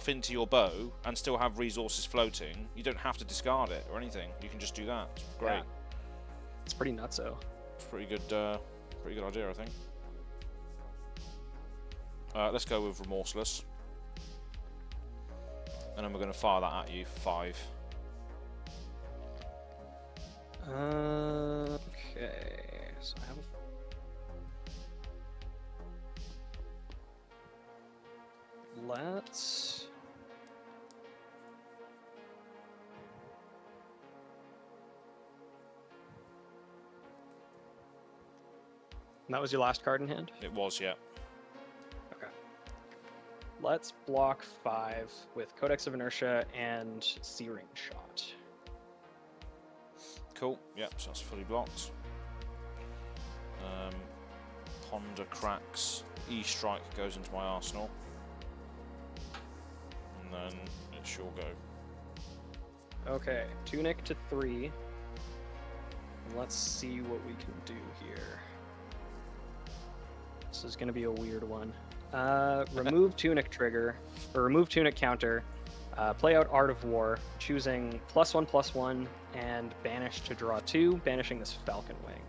into your bow and still have resources floating. You don't have to discard it or anything. You can just do that. It's great. Yeah. It's pretty nutso. It's pretty good idea, I think. Let's go with Remorseless, and then we're going to fire that at you for 5. Okay, so I have let's and that was your last card in hand? It was, yeah. Okay. Let's block 5 with Codex of Inertia and Searing Shot. Cool. Yep, so that's fully blocked. Ponder cracks. E-Strike goes into my arsenal. And then it's your go. Okay, Tunic to 3. Let's see what we can do here. This is going to be a weird one. Remove Tunic trigger, or remove Tunic counter. Play out Art of War, choosing +1/+1, and banish to draw 2, banishing this Falcon Wing.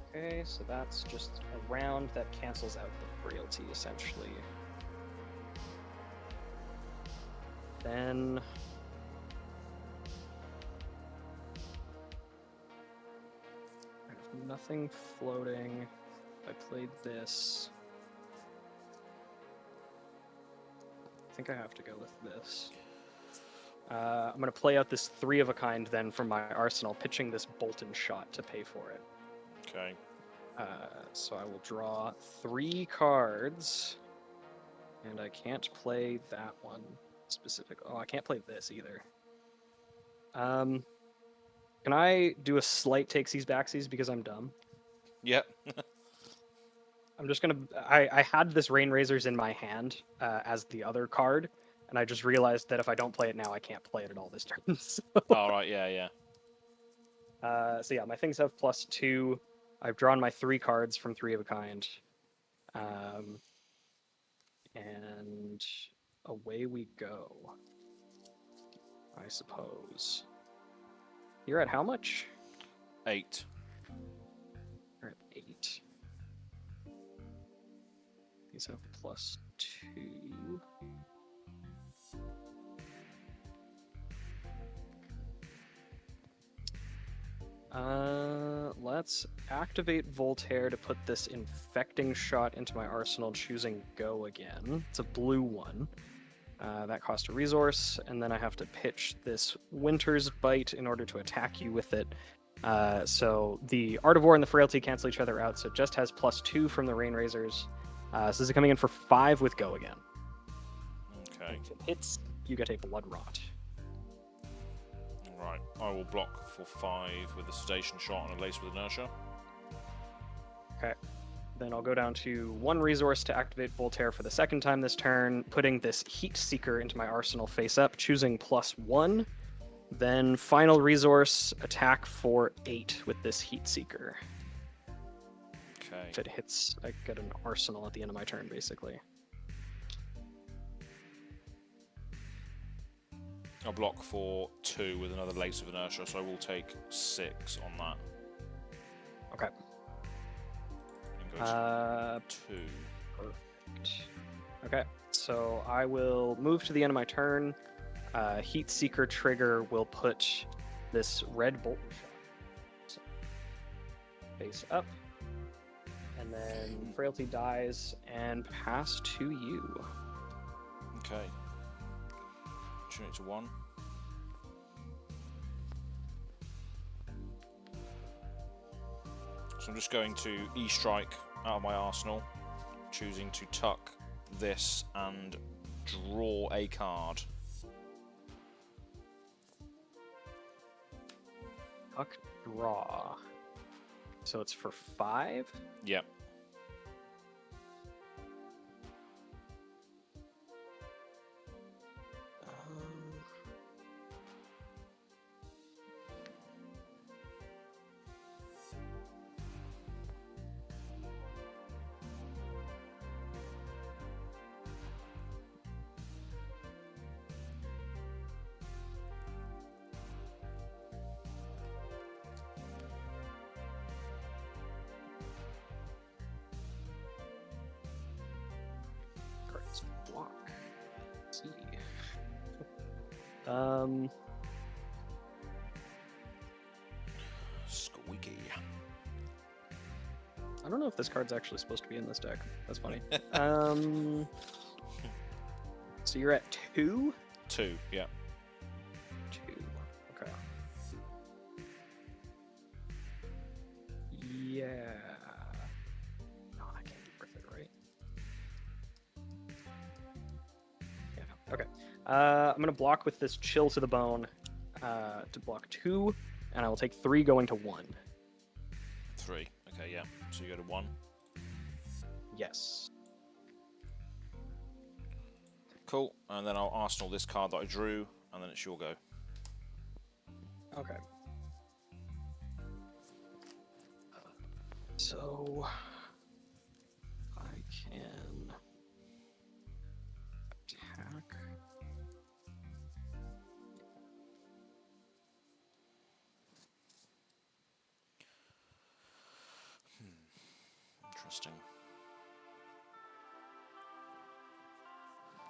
Okay, so that's just a round that cancels out the frailty, essentially. Then nothing floating. I played this. I think I have to go with this. I'm going to play out this 3 of a kind then from my arsenal, pitching this Bolton shot to pay for it. Okay. So I will draw 3 cards, and I can't play that one specific. Oh, I can't play this either. Can I do a slight takesies backsies because I'm dumb? Yep. I'm just gonna. I had this Rain Razors in my hand as the other card, and I just realized that if I don't play it now, I can't play it at all this turn. So, All right. Yeah. Yeah. so yeah, my things have +2. I've drawn my 3 cards from 3 of a kind, and away we go. I suppose. You're at how much? 8. You're at 8. These have +2. Let's activate Voltaire to put this infecting shot into my arsenal, choosing Go again. It's a blue one. That costs a resource, and then I have to pitch this Winter's Bite in order to attack you with it. So the Art of War and the Frailty cancel each other out, so it just has +2 from the Rain Razors. So this is coming in for 5 with Go again. Okay. If it hits, you get a Blood Rot. Right. I will block for 5 with a sedation shot and a lace with inertia. Okay. Then I'll go down to 1 resource to activate Voltaire for the second time this turn, putting this Heat Seeker into my arsenal face up, choosing +1. Then final resource, attack for 8 with this Heat Seeker. Okay. If it hits, I get an arsenal at the end of my turn, basically. I'll block for 2 with another lace of inertia, so I will take 6 on that. Okay. And go to 2. Perfect. Okay, so I will move to the end of my turn. Heat Seeker trigger will put this red Bolton shot. So, face up. And then Frailty dies and pass to you. Okay. Tune it to 1. So I'm just going to E-Strike out of my arsenal, choosing to tuck this and draw a card. Tuck, draw. So it's for 5? Yep. Block. Let's see. Squeaky. I don't know if this card's actually supposed to be in this deck. That's funny. So you're at 2? 2, yeah. 2. Okay. Yeah. No, that can't be worth it, right? Yeah. Okay. I'm gonna block with this Chill to the Bone to block 2, and I will take 3 going to 1. 3. Okay, yeah. So you go to 1. Yes. Cool. And then I'll arsenal this card that I drew, and then it's your go. Okay. So I can attack. Interesting.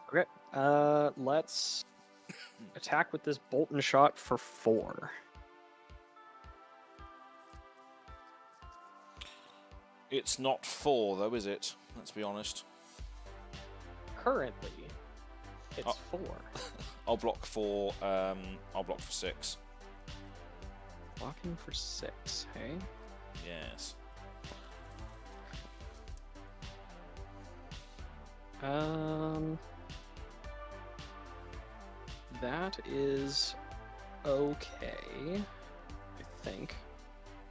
Okay. Let's attack with this Bolton shot for 4. It's not 4 though, is it? Let's be honest. Currently, it's 4. I'll block for. I'll block for 6. Blocking for 6, hey? Yes. That is okay, I think.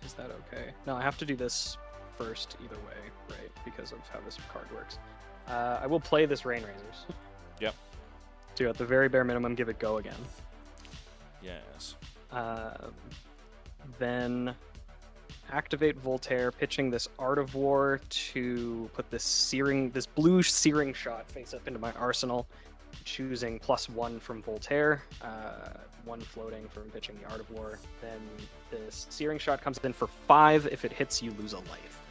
Is that okay? No, I have to do this first either way, right? Because of how this card works. I will play this Rain Razors. Yep. To, at the very bare minimum, give it Go Again. Yes. Then activate Voltaire, pitching this Art of War to put this blue searing shot face up into my arsenal, choosing +1 from Voltaire, 1 floating from pitching the Art of War. Then this searing shot comes in for 5. If it hits, you lose a life.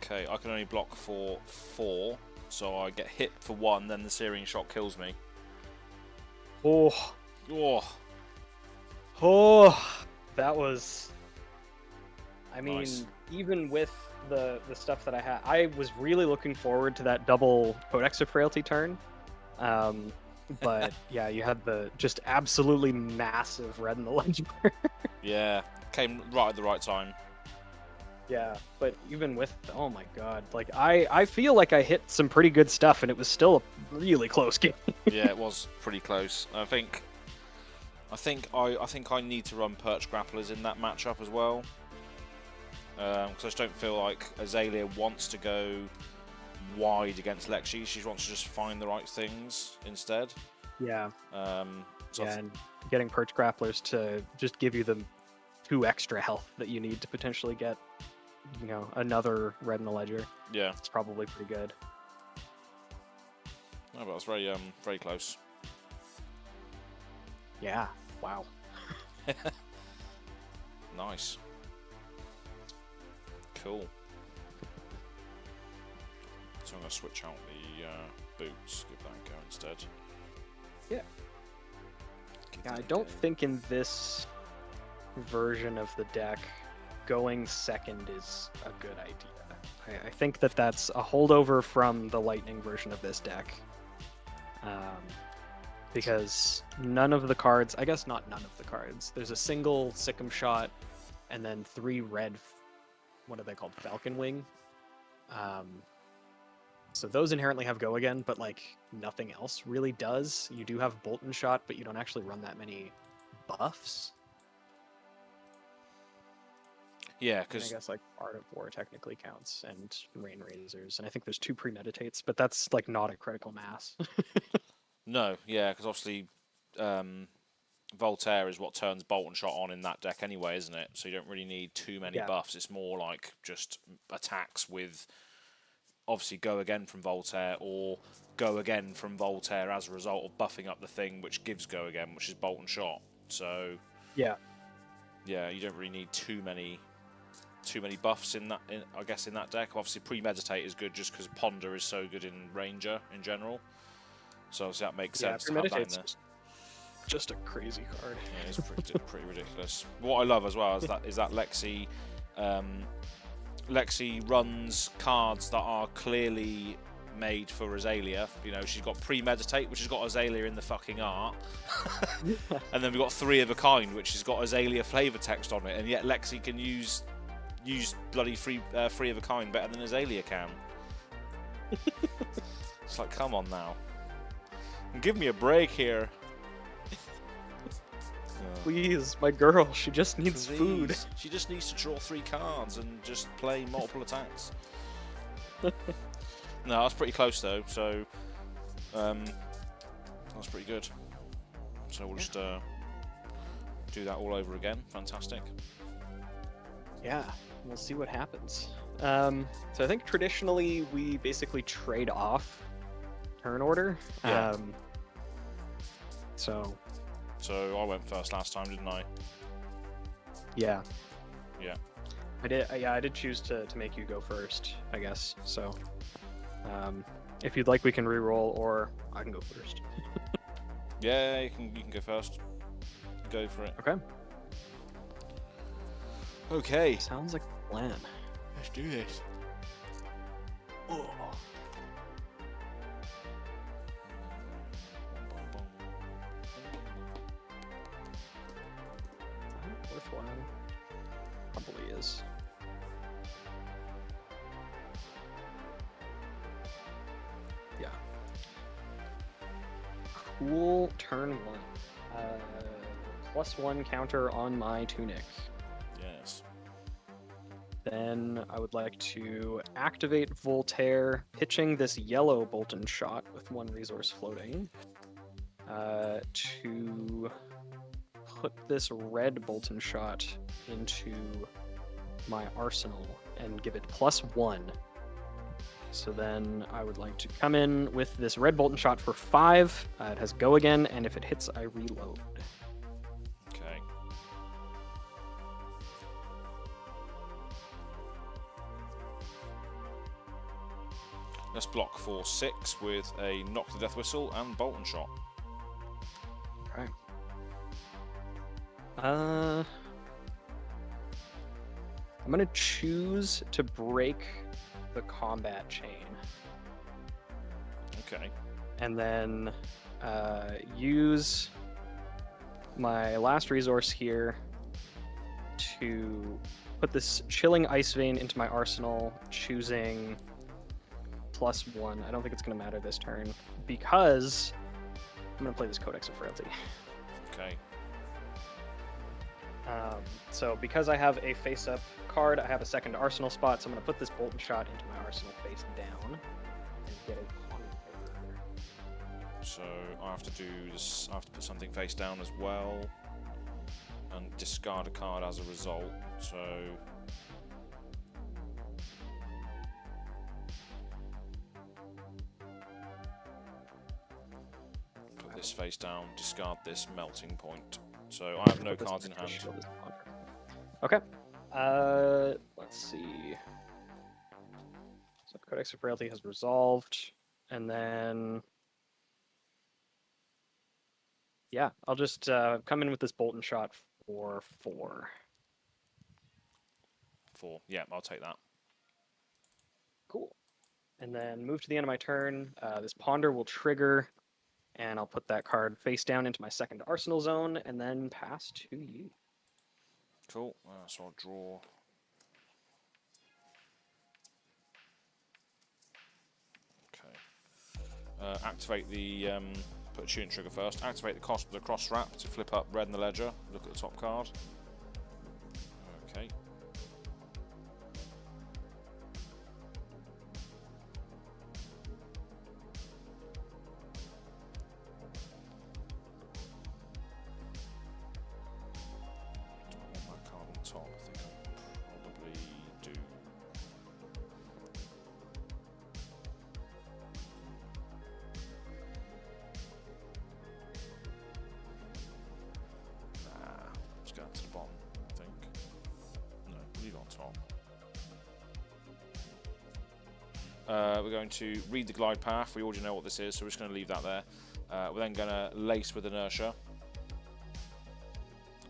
Okay, I can only block for 4, so I get hit for 1, then the searing shot kills me. Oh. Oh. Oh. That was... I mean, nice. Even with the stuff that I had, I was really looking forward to that double Codex of Frailty turn. But yeah, you had the just absolutely massive red in the ledger. Yeah, came right at the right time. Yeah, but even with, oh my god, like I feel like I hit some pretty good stuff, and it was still a really close game. Yeah, it was pretty close. I think I need to run Perch Grapplers in that matchup as well, because I just don't feel like Azalea wants to go wide against Lexi. She wants to just find the right things instead. Yeah. So yeah, and getting Perch Grapplers to just give you the 2 extra health that you need to potentially get, you know, another red in the ledger. Yeah, it's probably pretty good. No, but it's very very close. Yeah. Wow. Nice. Cool. So I'm gonna switch out the boots. Give that a go instead. Yeah. Yeah, I don't think in this version of the deck, going second is a good idea. I think that that's a holdover from the Lightning version of this deck. Because none of the cards, I guess not none of the cards, there's a single Sikkim Shot and then 3 red, what are they called, Falcon Wing. So those inherently have Go Again, but like nothing else really does. You do have Bolton Shot, but you don't actually run that many buffs. Yeah, because I guess like Art of War technically counts, and Rain Razors, and I think there's 2 premeditates, but that's like not a critical mass. No, yeah, because obviously Voltaire is what turns Bolton Shot on in that deck anyway, isn't it? So you don't really need too many buffs. It's more like just attacks with obviously Go Again from Voltaire, or Go Again from Voltaire as a result of buffing up the thing which gives Go Again, which is Bolton Shot. So yeah, you don't really need too many buffs in that. I guess in that deck, obviously Premeditate is good just because Ponder is so good in Ranger in general. So obviously that makes sense to have that in there. Just a crazy card. Yeah, it's pretty ridiculous. What I love as well is that Lexi. Lexi runs cards that are clearly made for Azalea. You know, she's got Premeditate, which has got Azalea in the fucking art, and then we've got 3 of a Kind, which has got Azalea flavor text on it, and yet Lexi can use bloody 3 of a Kind better than Azalea can. It's like, come on now, give me a break here. Please, my girl, she just needs food. She just needs to draw 3 cards and just play multiple attacks. No, that's pretty close though, so that's pretty good. So we'll just do that all over again. Fantastic. Yeah, we'll see what happens. So I think traditionally we basically trade off turn order. Yeah. So I went first last time, didn't I? Yeah. Yeah. I did. Yeah, I did choose to make you go first, I guess. So, if you'd like, we can re-roll, or I can go first. Yeah, you can go first. Go for it. Okay. Okay. Sounds like a plan. Let's do this. Oh. Worthwhile. Probably is. Yeah. Cool. Turn 1. +1 counter on my tunic. Yes. Then I would like to activate Voltaire, pitching this yellow Bolton shot with 1 resource floating. To put this red Bolton shot into my arsenal and give it +1. So then I would like to come in with this red Bolton shot for 5. It has go again, and if it hits, I reload. Okay. Let's block for 6 with a knock to death whistle and Bolton shot. Okay. I'm gonna choose to break the combat chain. Okay. And then use my last resource here to put this Chilling Ice Vein into my arsenal, choosing +1. I don't think it's going to matter this turn, because I'm going to play this Codex of Frailty. Okay. So because I have a face-up card, I have a second arsenal spot, so I'm going to put this Bolton shot into my arsenal face down and get it on paper. So I have to do this. I have to put something face down as well, and discard a card as a result. So put this face down. Discard this melting point. So I have no cards in hand. Okay. Let's see. So Codex of Frailty has resolved, and then yeah, I'll just come in with this Bolton shot for 4. 4. Yeah, I'll take that. Cool. And then move to the end of my turn. This Ponder will trigger, and I'll put that card face down into my second arsenal zone, and then pass to you. Cool. So I'll draw. Okay. Activate the put a tunic trigger first. Activate the cross wrap to flip up red in the ledger. Look at the top card. Okay. Top, I think I probably do. Let's go to the bottom, I think. No, leave it on top. We're going to read the glide path. We already know what this is, so we're just going to leave that there. We're then going to lace with inertia.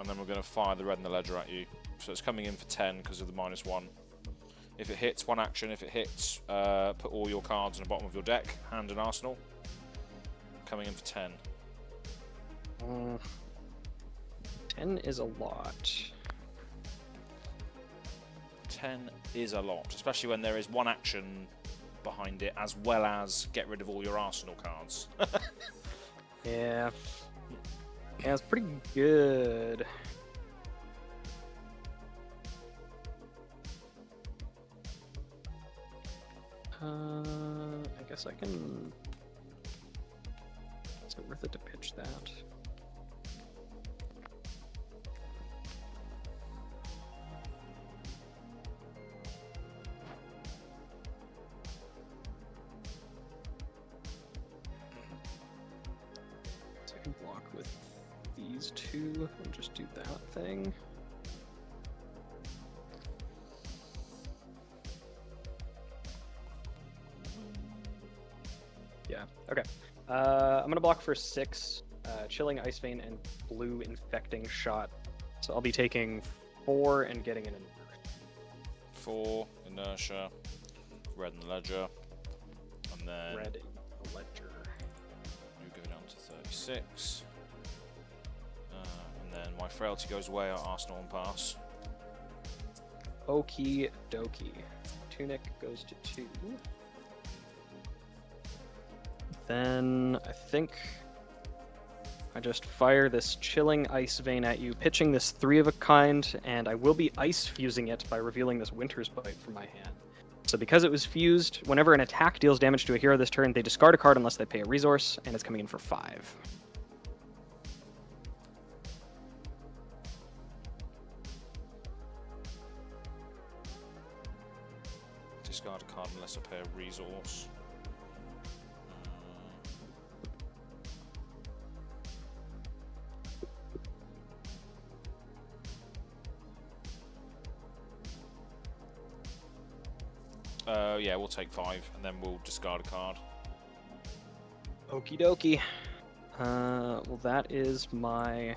And then we're going to fire the red in the ledger at you. So it's coming in for 10 because of the -1. If it hits, 1 action. If it hits, put all your cards on the bottom of your deck, hand and arsenal. Coming in for 10. 10 is a lot. 10 is a lot, especially when there is 1 action behind it, as well as get rid of all your arsenal cards. Yeah. Yeah, it's pretty good. I guess I can... Is it worth it to pitch that? So I can block with these 2 and just do that thing. Okay. I'm gonna block for 6, Chilling Ice Vein and Blue Infecting Shot. So I'll be taking 4 and getting an 4 inertia, red in the ledger, and then red in the ledger. You go down to 36, and then my frailty goes away at Arsenal and pass. Okie dokie. Tunic goes to 2. Then I think I just fire this Chilling Ice Vein at you, pitching this 3 of a kind, and I will be ice fusing it by revealing this Winter's Bite from my hand. So because it was fused, whenever an attack deals damage to a hero this turn, they discard a card unless they pay a resource, and it's coming in for 5. Discard a card unless I pay a resource. Yeah, we'll take 5, and then we'll discard a card. Okie dokie. Well, that is my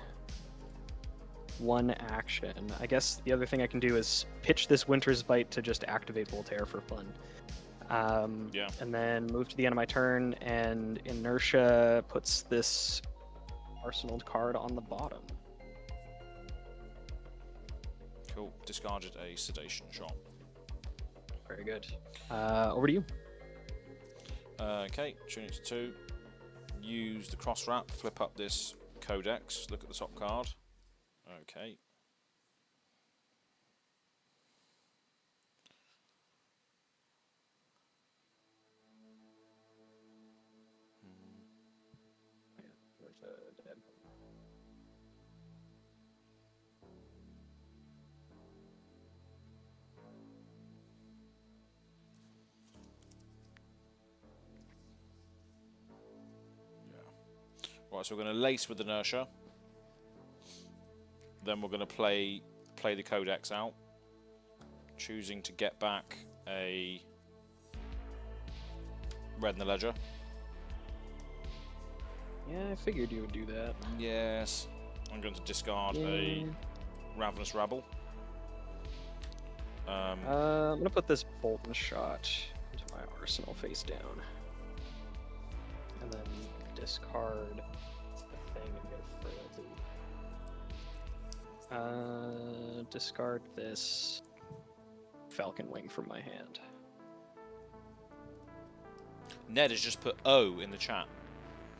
1 action. I guess the other thing I can do is pitch this Winter's Bite to just activate Voltaire for fun. Yeah. And then move to the end of my turn, and Inertia puts this Arsenal card on the bottom. Cool. Discarded a Sedation Shot. Very good. Over to you. Okay, tune it to 2. Use the cross wrap, flip up this codex, look at the top card. Okay. Right, so we're going to lace with inertia. Then we're going to play the codex out, choosing to get back a red in the ledger. Yeah, I figured you would do that. Yes, I'm going to discard a Ravenous Rabble. I'm going to put this Bolt and Shot into my arsenal face down, and then discard the thing and go frailty. Discard this Falcon Wing from my hand. Ned has just put O in the chat.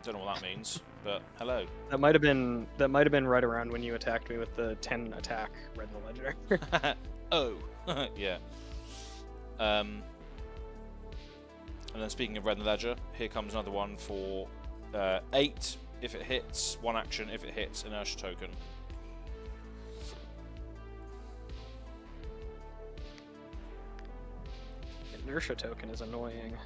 Don't know what that means, but hello. That might have been right around when you attacked me with the 10 attack red in the ledger. Oh, yeah. And then speaking of red in the ledger, here comes another one for 8 if it hits, 1 action if it hits, inertia token. Inertia token is annoying.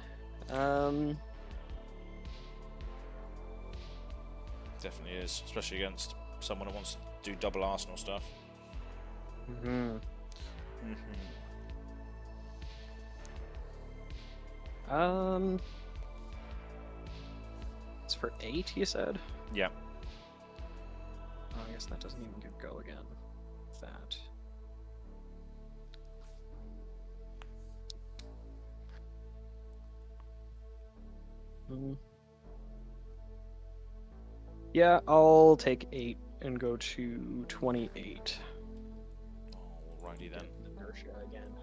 Definitely is, especially against someone who wants to do double Arsenal stuff. It's for 8, you said? Yeah. Oh, I guess that doesn't even get go again. That. Yeah, I'll take 8 and go to 28. Alrighty then. Inertia again.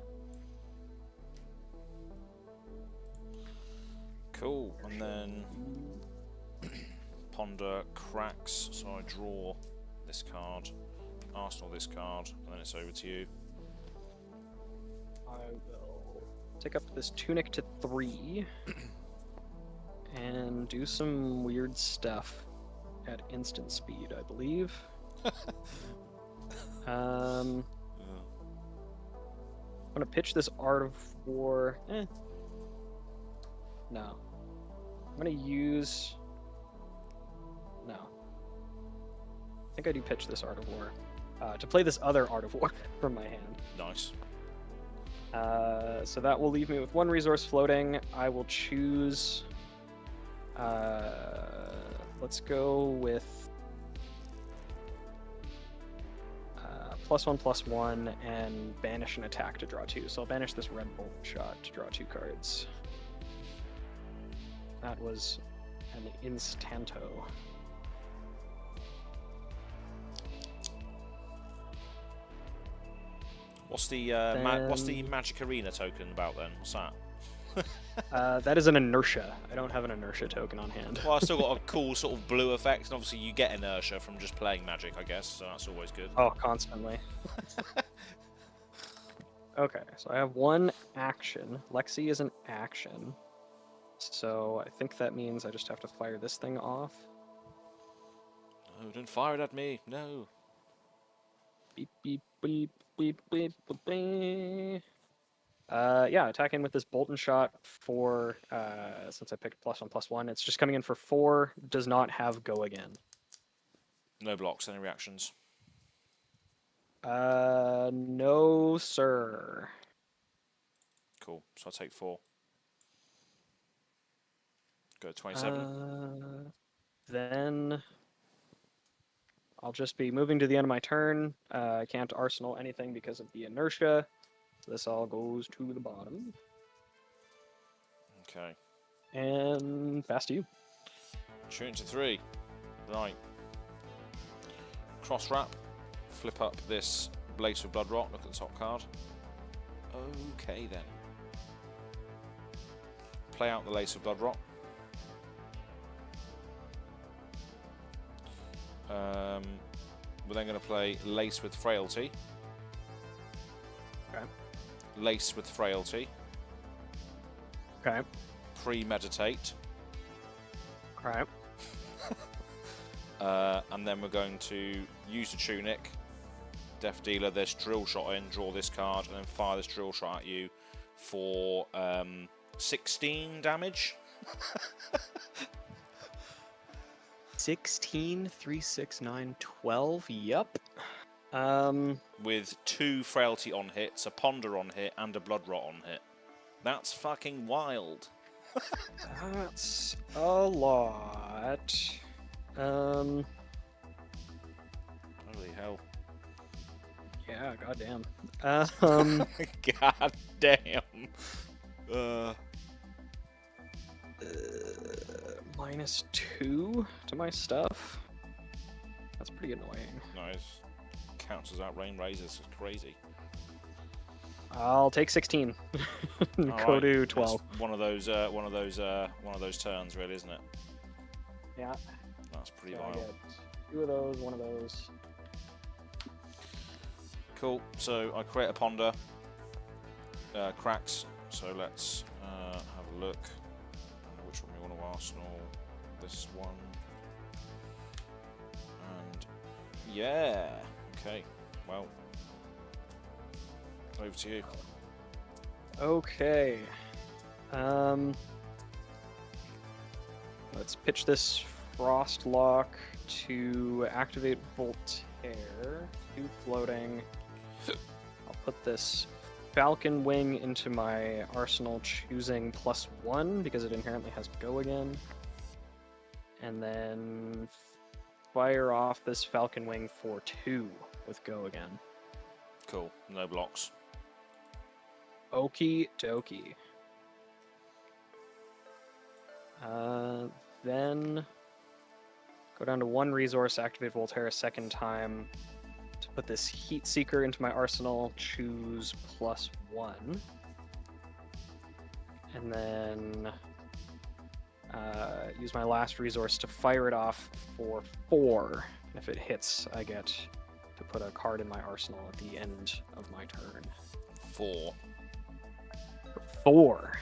Cool, and then Ponder cracks, so I draw this card, Arsenal this card, and then it's over to you. I will take up this Tunic to 3 and do some weird stuff at instant speed, I believe. I'm gonna pitch this Art of War. No. I'm gonna use. No. I think I do pitch this Art of War. To play this other Art of War from my hand. Nice. So that will leave me with 1 resource floating. I will choose Let's go with +1/+1 and banish an attack to draw 2. So I'll banish this red bolt shot to draw 2 cards. That was an instanto. What's the Magic Arena token about then? What's that? That is an inertia. I don't have an inertia token on hand. Well, I still got a cool sort of blue effect, and obviously you get inertia from just playing Magic, I guess, so that's always good. Oh, constantly. Okay, so I have 1 action. Lexi is an action. So I think that means I just have to fire this thing off. Oh, don't fire it at me. No. Beep, beep, beep, beep, beep, beep, beep. Yeah, attacking with this Bolton shot for, since I picked +1/+1, it's just coming in for 4, does not have go again. No blocks, any reactions? No, sir. Cool, so I'll take 4. Go 27. Then I'll just be moving to the end of my turn. I can't arsenal anything because of the inertia. So this all goes to the bottom. Okay. And pass to you. Tune to 3. Right. Cross wrap. Flip up this Blaze of Blood Rot. Look at the top card. Okay then. Play out the Lace of Blood Rot. We're then going to play Lace with Frailty. Okay. Lace with Frailty. Okay. Premeditate. Alright. And then we're going to use the Tunic. Death Dealer this Drill Shot in, draw this card, and then fire this Drill Shot at you for 16 damage. 16, 3, 6, 9, 12. Yup. With 2 Frailty on hits, a Ponder on hit, and a Blood Rot on hit. That's fucking wild. That's a lot. Holy hell. Yeah, goddamn. God damn. -2 to my stuff. That's pretty annoying. Nice. Counts as Outrain Razors. It's crazy. I'll take 16. Go to 12. It's one of those turns, really, isn't it? Yeah. That's pretty So I wild. get 2 of those, 1 of those. Cool. So I create a Ponder. Cracks. So let's have a look. Which one we want to arsenal? This one. And yeah. Okay. Well. Over to you. Okay. Let's pitch this Frost Lock to activate Voltaire. 2 floating. I'll put this Falcon Wing into my arsenal, choosing +1 because it inherently has go again. And then fire off this Falcon Wing for 2 with go again. Cool. No blocks. Okie dokie. Then go down to 1 resource, activate Voltaire a second time to put this Heat Seeker into my arsenal, choose +1. And then use my last resource to fire it off for 4. And if it hits, I get to put a card in my arsenal at the end of my turn. 4. 4.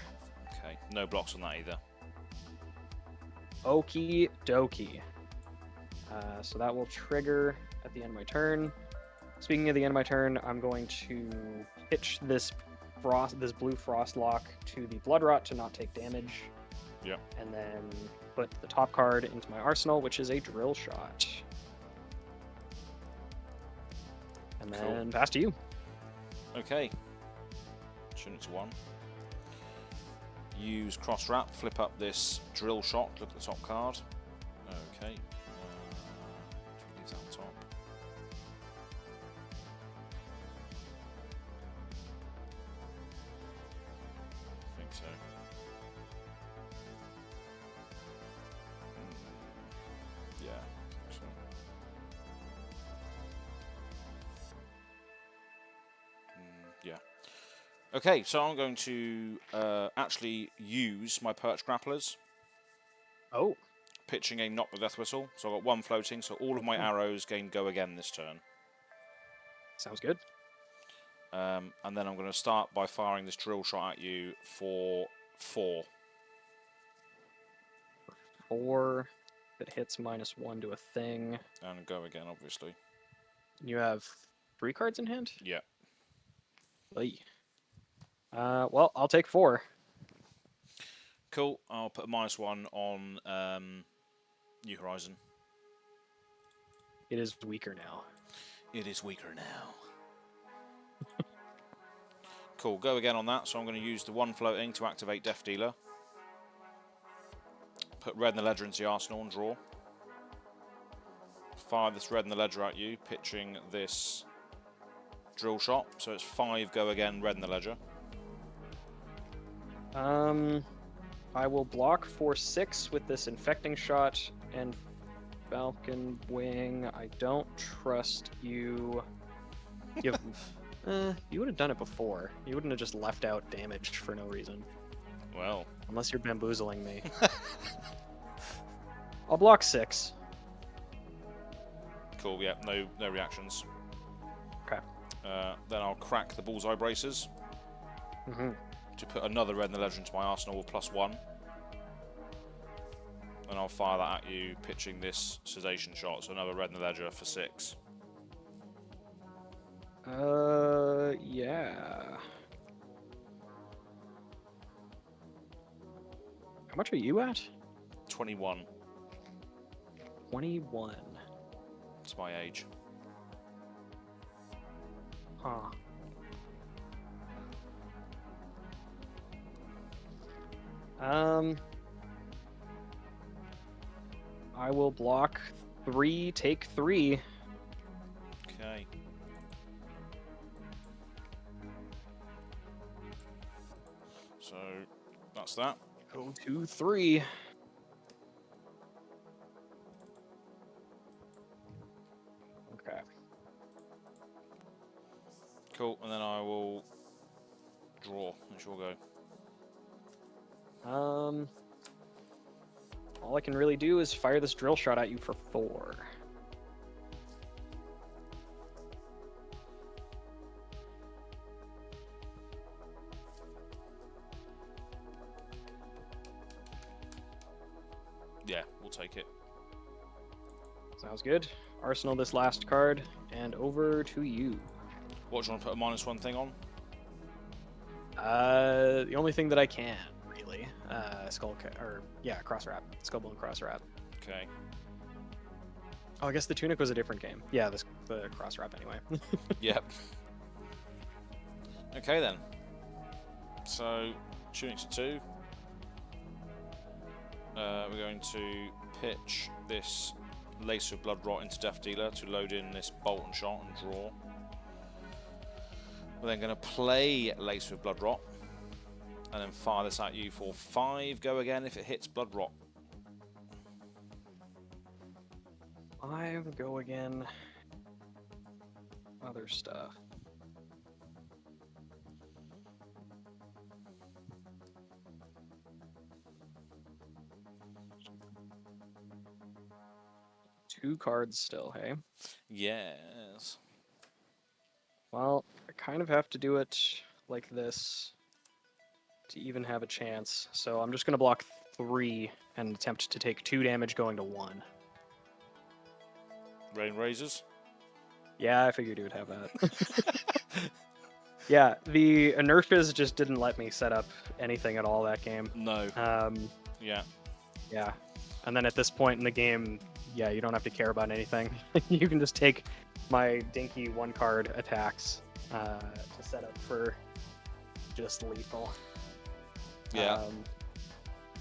Okay. No blocks on that either. Okie dokie. So that will trigger at the end of my turn. Speaking of the end of my turn, I'm going to pitch this blue Frost Lock to the Blood Rot to not take damage. Yep. And then put the top card into my arsenal, which is a Drill Shot. And then pass to you. Okay. Tune it to 1. use cross wrap, flip up this drill shot, look at the top card. Okay. Leave that on top. I think so. Yeah, I think so. Yeah. Okay, so I'm going to actually use my perch grapplers. Oh. Pitching a knock the death whistle. So I've got one floating, so all of my arrows gain go again this turn. Sounds good. And then I'm going to start by firing this drill shot at you for 4. 4. If it hits -1 to a thing. And go again, obviously. You have 3 cards in hand? Yeah. Well, I'll take 4. Cool. I'll put a -1 on New Horizon. It is weaker now. It is weaker now. Cool. Go again on that. So I'm going to use the 1 floating to activate Death Dealer. Put red in the ledger into the arsenal and draw. Fire this red in the ledger at you, pitching this drill shot. So it's 5 go again, red in the ledger. I will block for 6 with this infecting shot and Falcon Wing. I don't trust you. You would have done it before. You wouldn't have just left out damage for no reason. Well. Unless you're bamboozling me. I'll block 6. Cool, yeah, no reactions. Okay. Then I'll crack the bullseye braces. To put another red in the ledger into my arsenal with +1. And I'll fire that at you, pitching this sedation shot, so another red in the ledger for 6. Yeah. How much are you at? 21. 21. It's my age. Huh. I will block 3, take 3. Okay. So that's that. Go to 3. Okay. Cool, and then I will draw. It's your go. All I can really do is fire this drill shot at you for 4. Yeah, we'll take it. Sounds good. Arsenal this last card, and over to you. What, do you want to put a -1 thing on? The only thing that I can, really. Cross wrap. Skullbone cross wrap. Okay. Oh, I guess the tunic was a different game. Yeah, the cross wrap anyway. Yep. Okay then. So, tunic's at 2. We're going to pitch this Lace of Blood Rot into Death Dealer to load in this bolt and shot and draw. We're then going to play Lace with Blood Rot and then fire this at you for 5 go again if it hits Blood Rot. 5 go again. Other stuff. Two cards still, hey? Yes. Well, I kind of have to do it like this to even have a chance. So I'm just going to block 3 and attempt to take 2 damage going to 1. Rain Razors? Yeah, I figured you would have that. Yeah, the inertias just didn't let me set up anything at all that game. No. Yeah. Yeah. And then at this point in the game, yeah, you don't have to care about anything. You can just take my dinky 1-card attacks to set up for just lethal. Yeah.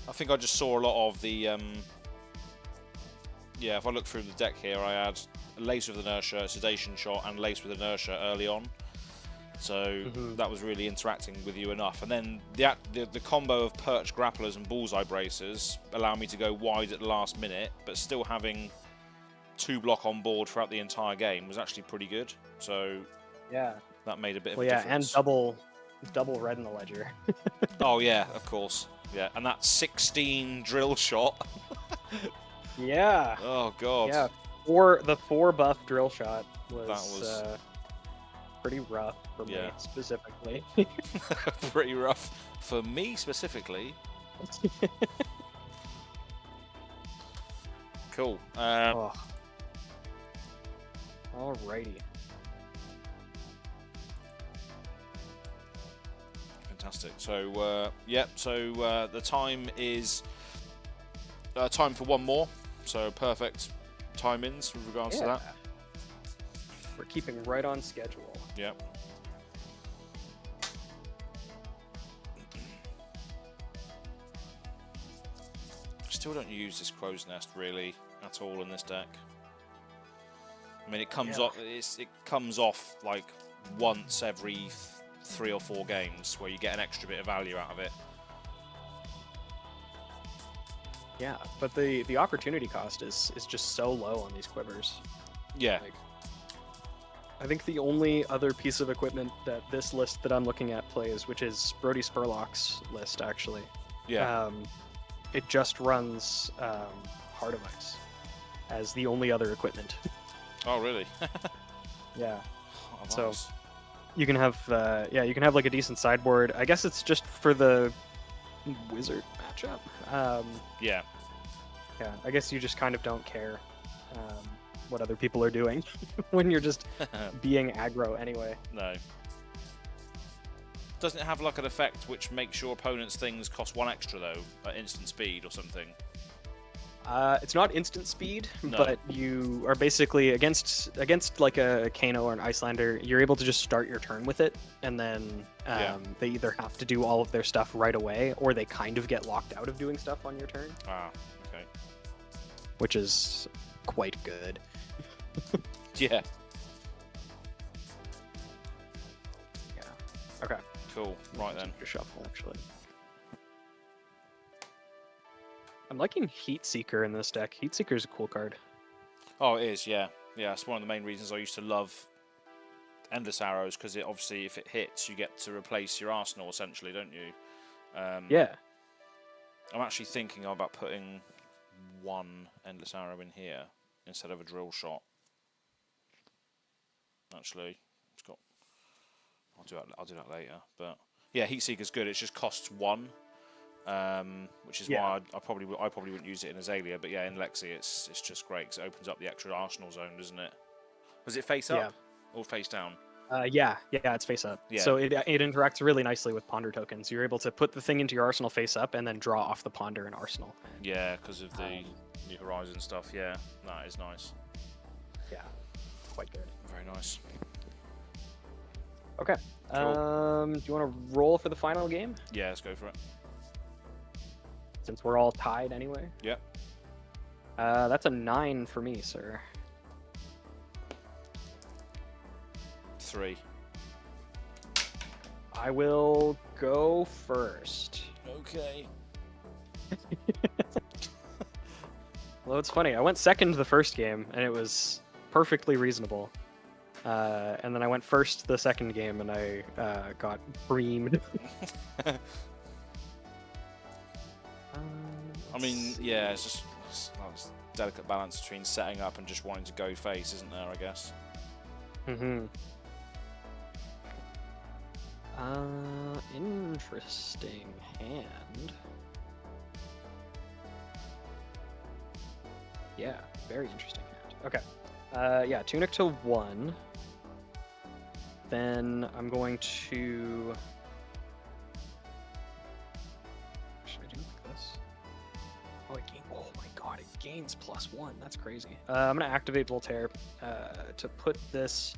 I think I just saw a lot of the... yeah, if I look through the deck here, I had Lace with Inertia, Sedation Shot, and Lace with Inertia early on. So that was really interacting with you enough. And then the combo of Perch Grapplers and Bullseye Bracers allow me to go wide at the last minute, but still having 2 block on board throughout the entire game was actually pretty good. So yeah, that made a bit of well, a yeah, difference. and double red in the ledger. Oh yeah, of course. Yeah, and that 16 drill shot. Yeah. Oh god. Yeah, the 4 buff drill shot was pretty rough for me specifically. Pretty rough for me specifically. Cool. Alrighty. Fantastic. So the time is time for one more. So perfect timings with regards to that. We're keeping right on schedule. Yep. Still don't use this crow's nest really at all in this deck. I mean, it comes off. It comes off like once every 3 or 4 games where you get an extra bit of value out of it. Yeah, but the opportunity cost is just so low on these quivers. Yeah. Like, I think the only other piece of equipment that this list that I'm looking at plays, which is Brody Spurlock's list, actually. Yeah. It just runs Heart of Ice as the only other equipment. Oh, really? Yeah. Oh, nice. So you can have like a decent sideboard. I guess it's just for the wizard matchup. Yeah. Yeah, I guess you just kind of don't care what other people are doing when you're just being aggro anyway. No. Doesn't it have like an effect which makes your opponent's things cost 1 extra though, at instant speed or something? It's not instant speed, No. but you are basically against like a Kano or an Icelander, you're able to just start your turn with it, and then they either have to do all of their stuff right away, or they kind of get locked out of doing stuff on your turn. Ah, okay. Which is quite good. Yeah. Yeah. Okay. Cool. Right then. Shuffle, actually. I'm liking Heat Seeker in this deck. Heat Seeker is a cool card. Oh, it is, yeah. Yeah, it's one of the main reasons I used to love Endless Arrows, because it obviously, if it hits, you get to replace your arsenal, essentially, don't you? Yeah. I'm actually thinking about putting 1 Endless Arrow in here instead of a drill shot. Actually, it's got... I'll do that later. But yeah, Heat Seeker's good. It just costs 1. Which is why I probably wouldn't use it in Azalea, but yeah, in Lexi it's just great because it opens up the extra arsenal zone, doesn't it? Was it face up or face down? Yeah, it's face up. Yeah. So it interacts really nicely with ponder tokens. You're able to put the thing into your arsenal face up and then draw off the ponder and arsenal. Yeah, because of the horizon stuff. Yeah, that is nice. Yeah, quite good. Very nice. Okay. Cool. Do you want to roll for the final game? Yeah, let's go for it. Since we're all tied anyway. Yep. That's a 9 for me, sir. 3. I will go first. Okay. Well, it's funny. I went second the first game, and it was perfectly reasonable. And then I went first the second game, and I got breamed. I mean, yeah, it's just it's a delicate balance between setting up and just wanting to go face, isn't there, I guess? Mm-hmm. Interesting hand. Yeah, very interesting hand. Okay. Yeah, Tunic to 1. Then I'm going to... Should I do this? Oh my god, it gains +1. That's crazy. I'm going to activate Voltaire to put this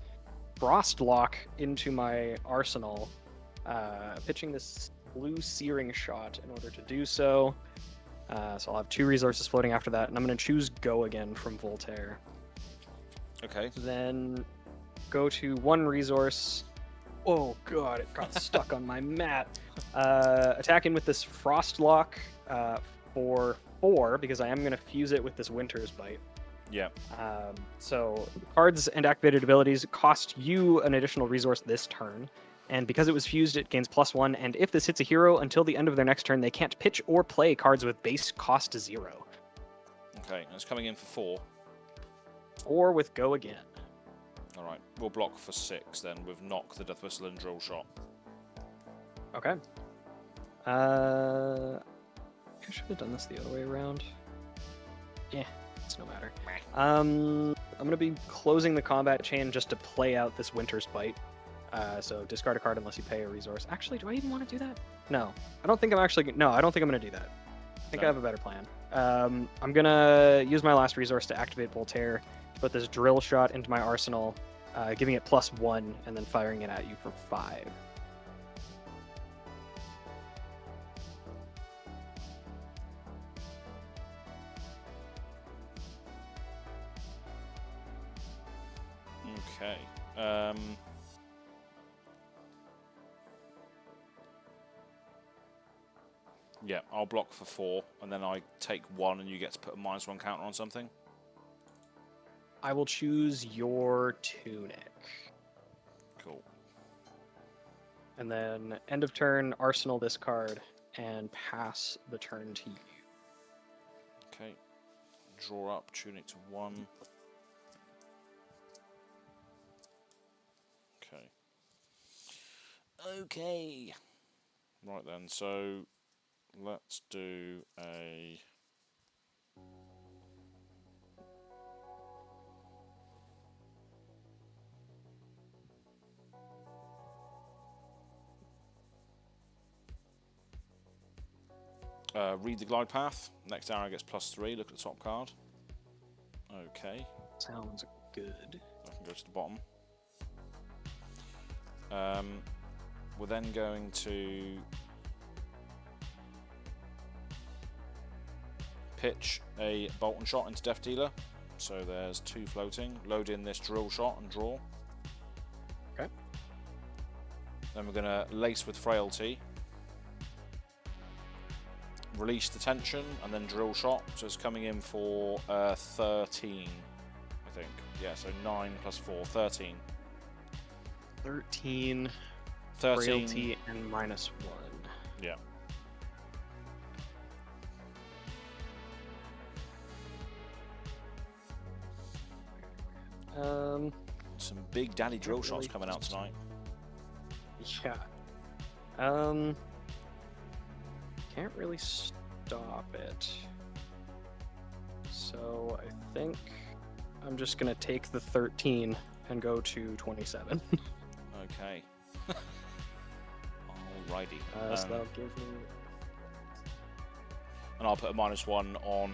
Frost Lock into my arsenal. Pitching this blue searing shot in order to do so. So I'll have 2 resources floating after that, and I'm going to choose Go again from Voltaire. Okay. Then go to 1 resource. Oh god, it got stuck on my mat. Attacking with this Frost Lock for 4, because I am going to fuse it with this Winter's Bite. Yeah. So cards and activated abilities cost you an additional resource this turn. And because it was fused, it gains +1. And if this hits a hero until the end of their next turn, they can't pitch or play cards with base cost 0. Okay, and it's coming in for 4. 4 with Go again. All right, we'll block for 6 then with Knock, the Death Whistle, and Drill Shot. Okay. I should have done this the other way around. Yeah, it's no matter. I'm going to be closing the combat chain just to play out this Winter's Bite. So discard a card unless you pay a resource. Actually, do I even want to do that? No. I don't think I'm actually... No, I don't think I'm going to do that. I think I have a better plan. I'm going to use my last resource to activate Voltaire, put this Drill Shot into my arsenal, giving it +1, and then firing it at you for 5. Okay. Yeah, I'll block for 4, and then I take 1, and you get to put a -1 counter on something. I will choose your Tunic. Cool. And then end of turn, arsenal this card, and pass the turn to you. Okay. Draw up Tunic to 1. Okay. Okay. Right then, so let's do a... read the glide path. Next arrow gets +3. Look at the top card. Okay. Sounds good. I can go to the bottom. We're then going to pitch a bolt and shot into Death Dealer. So there's 2 floating. Load in this Drill Shot and draw. Okay. Then we're going to lace with Frailty. Release the tension and then Drill Shot. So it's coming in for 13, I think. Yeah, so 9 + 4, 13. 13. 13. Frailty and -1. Yeah. Some big daddy drill shots coming out tonight. Yeah. Can't really stop it. So I think I'm just gonna take the 13 and go to 27. Okay. Alrighty. So that'll give me... And I'll put a -1 on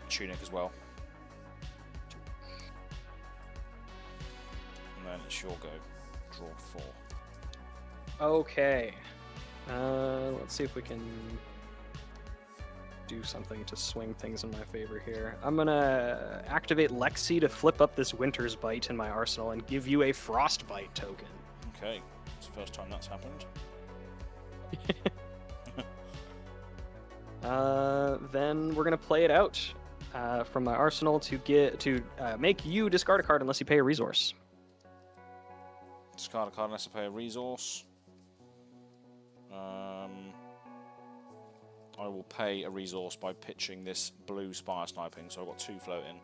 Tunic as well. And then it's your go. Draw 4. Okay. Let's see if we can do something to swing things in my favor here. I'm gonna activate Lexi to flip up this Winter's Bite in my arsenal and give you a Frostbite token. Okay. It's the first time that's happened. Then we're gonna play it out from my arsenal to make you discard a card unless you pay a resource. Discard a card unless I pay a resource. I will pay a resource by pitching this blue Spire Sniping, so I've got 2 floating.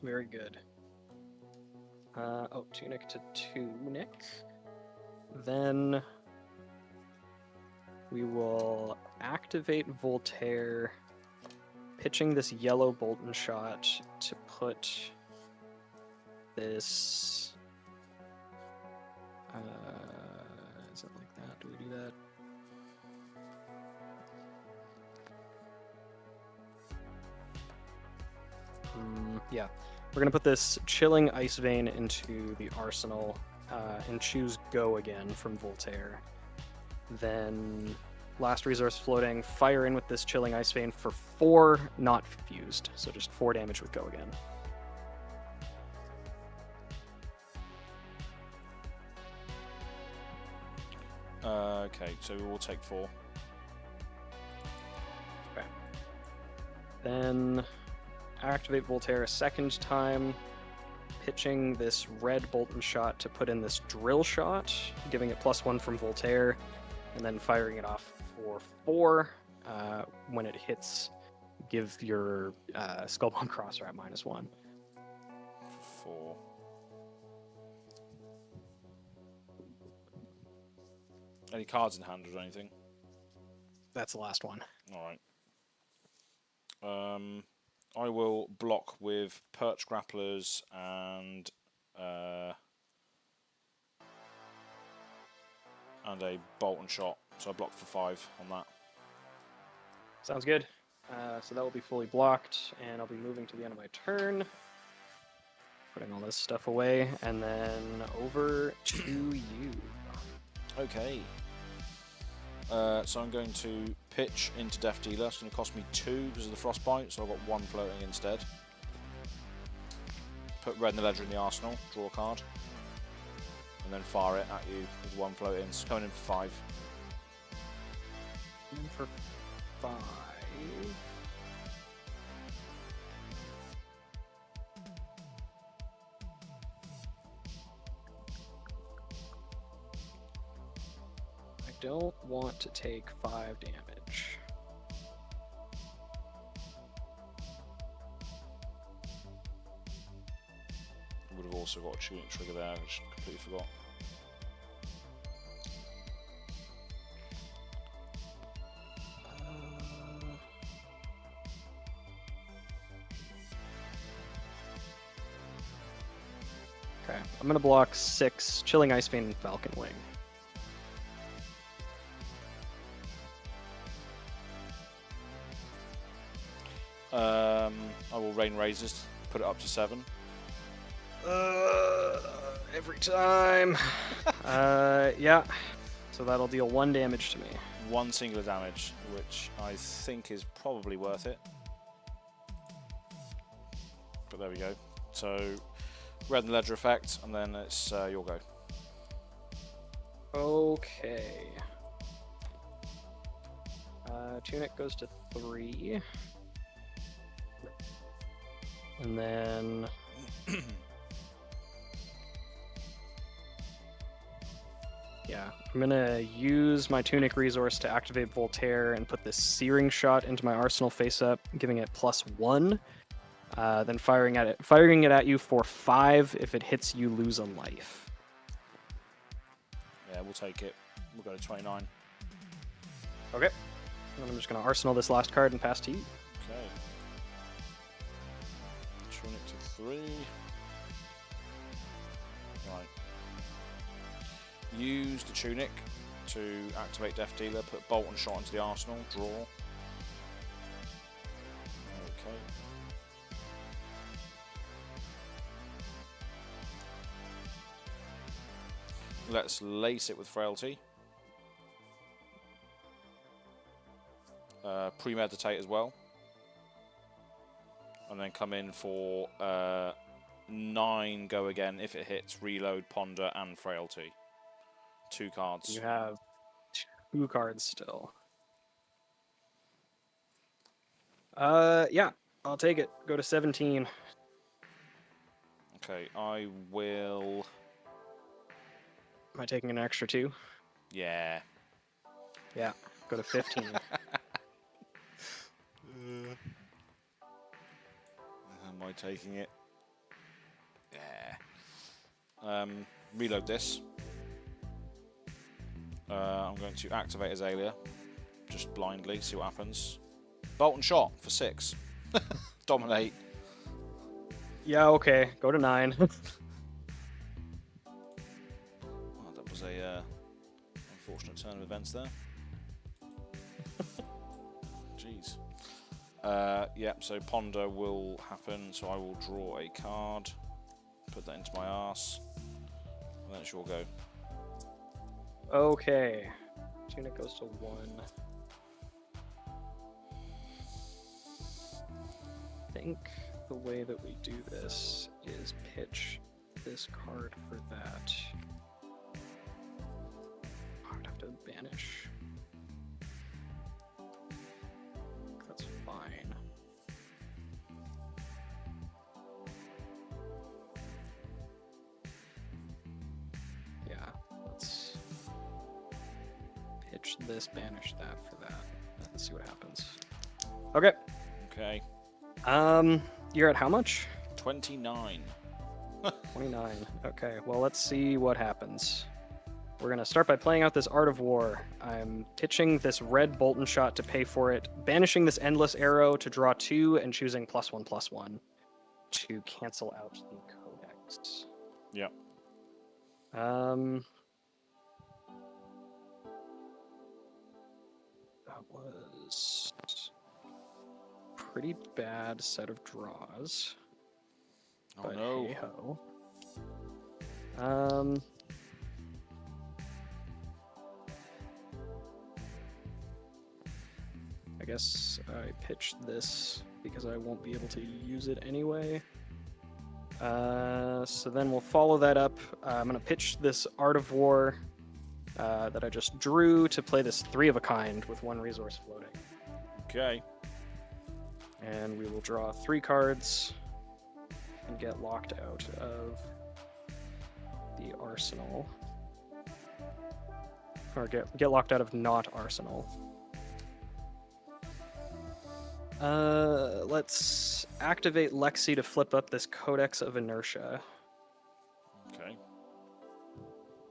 Very good. Tunic to Tunic. Then we will activate Voltaire, pitching this yellow bolt and shot to put this... is it like that? Do we do that? Yeah. We're going to put this Chilling Ice Vein into the arsenal and choose Go again from Voltaire. Then last resource floating, fire in with this Chilling Ice Vein for 4, not fused. So just 4 damage with Go Again. Okay, so we will take 4. Okay. Then activate Voltaire a second time, pitching this red bolt and shot to put in this drill shot, giving it +1 from Voltaire, and then firing it off for 4. When it hits, give your Skullbone Crosser at -1. 4. Any cards in hand or anything? That's the last one. Alright. I will block with Perch Grapplers and a Bolt and Shot. So I block for 5 on that. Sounds good. So that will be fully blocked, and I'll be moving to the end of my turn. Putting all this stuff away, and then over to you. Okay. So I'm going to pitch into Death Dealer. It's going to cost me 2 because of the Frostbite, so I've got 1 floating instead. Put Red in the Ledger in the arsenal, draw a card, and then fire it at you with 1 floating. It's coming in for 5. And for 5. I don't want to take 5 damage. Would have also got a Tunic trigger there, which I completely forgot. Okay, I'm gonna block 6 Chilling Ice Vein and Falcon Wing. I will Rain Razors, put it up to 7. Every time. Yeah. So that'll deal 1 damage to me. 1 singular damage, which I think is probably worth it. But there we go. So, Red and Ledger effect, and then it's your go. Okay. Tunic goes to 3. And then... yeah, I'm gonna use my Tunic resource to activate Voltaire and put this Searing Shot into my arsenal face up, giving it +1. Then firing it at you for 5. If it hits, you lose a life. Yeah, we'll take it. We'll go to 29. Okay. And I'm just gonna arsenal this last card and pass to you. Okay. Tunic to 3. Right. Use the Tunic to activate Death Dealer, put Bolt and Shot into the arsenal, draw. Okay. Let's lace it with Frailty. Premeditate as well. And then come in for 9 Go Again. If it hits, reload, Ponder, and Frailty. 2 cards. You have 2 cards still. Yeah, I'll take it. Go to 17. Okay, I will... Am I taking an extra 2? Yeah. Yeah, go to 15. Am I taking it? Yeah. Reload this. I'm going to activate Azalea. Just blindly, see what happens. Bolt and Shot for 6. Dominate. Yeah, okay. Go to 9. Oh, that was a unfortunate turn of events there. Jeez. Yeah, so Ponder will happen, so I will draw a card, put that into my arse, and then it's your go. Okay. Tunic goes to 1. I think the way that we do this is pitch this card for that. I would have to banish. That's fine. Yeah, let's pitch this, banish that for that. Let's see what happens. Okay. Okay. You're at how much? 29. 29. Okay, well, let's see what happens. We're going to start by playing out this Art of War. I'm pitching this red Bolton shot to pay for it, banishing this Endless Arrow to draw 2, and choosing +1/+1 to cancel out the Codex. Yep. That was pretty bad set of draws. Oh But no. hey-ho. I guess I pitched this because I won't be able to use it anyway. So then we'll follow that up. I'm going to pitch this Art of War that I just drew to play this 3 of a kind with 1 resource floating. Okay. And we will draw 3 cards and get locked out of the arsenal. Or get locked out of not arsenal. Let's activate LEXI to flip up this Codex of Inertia. Okay.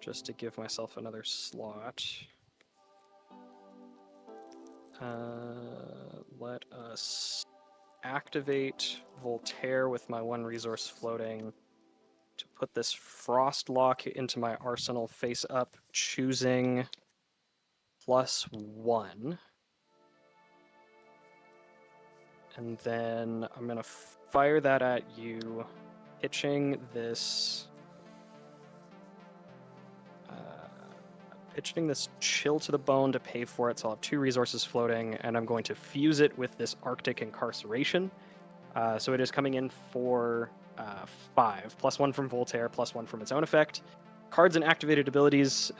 Just to give myself another slot. Let us activate Voltaire with my 1 resource floating to put this Frost Lock into my arsenal face up, choosing +1. And then I'm going to fire that at you, pitching this Chill to the Bone to pay for it, so I'll have 2 resources floating, and I'm going to fuse it with this Arctic Incarceration. So it is coming in for 5, +1 from Voltaire, +1 from its own effect. Cards and activated abilities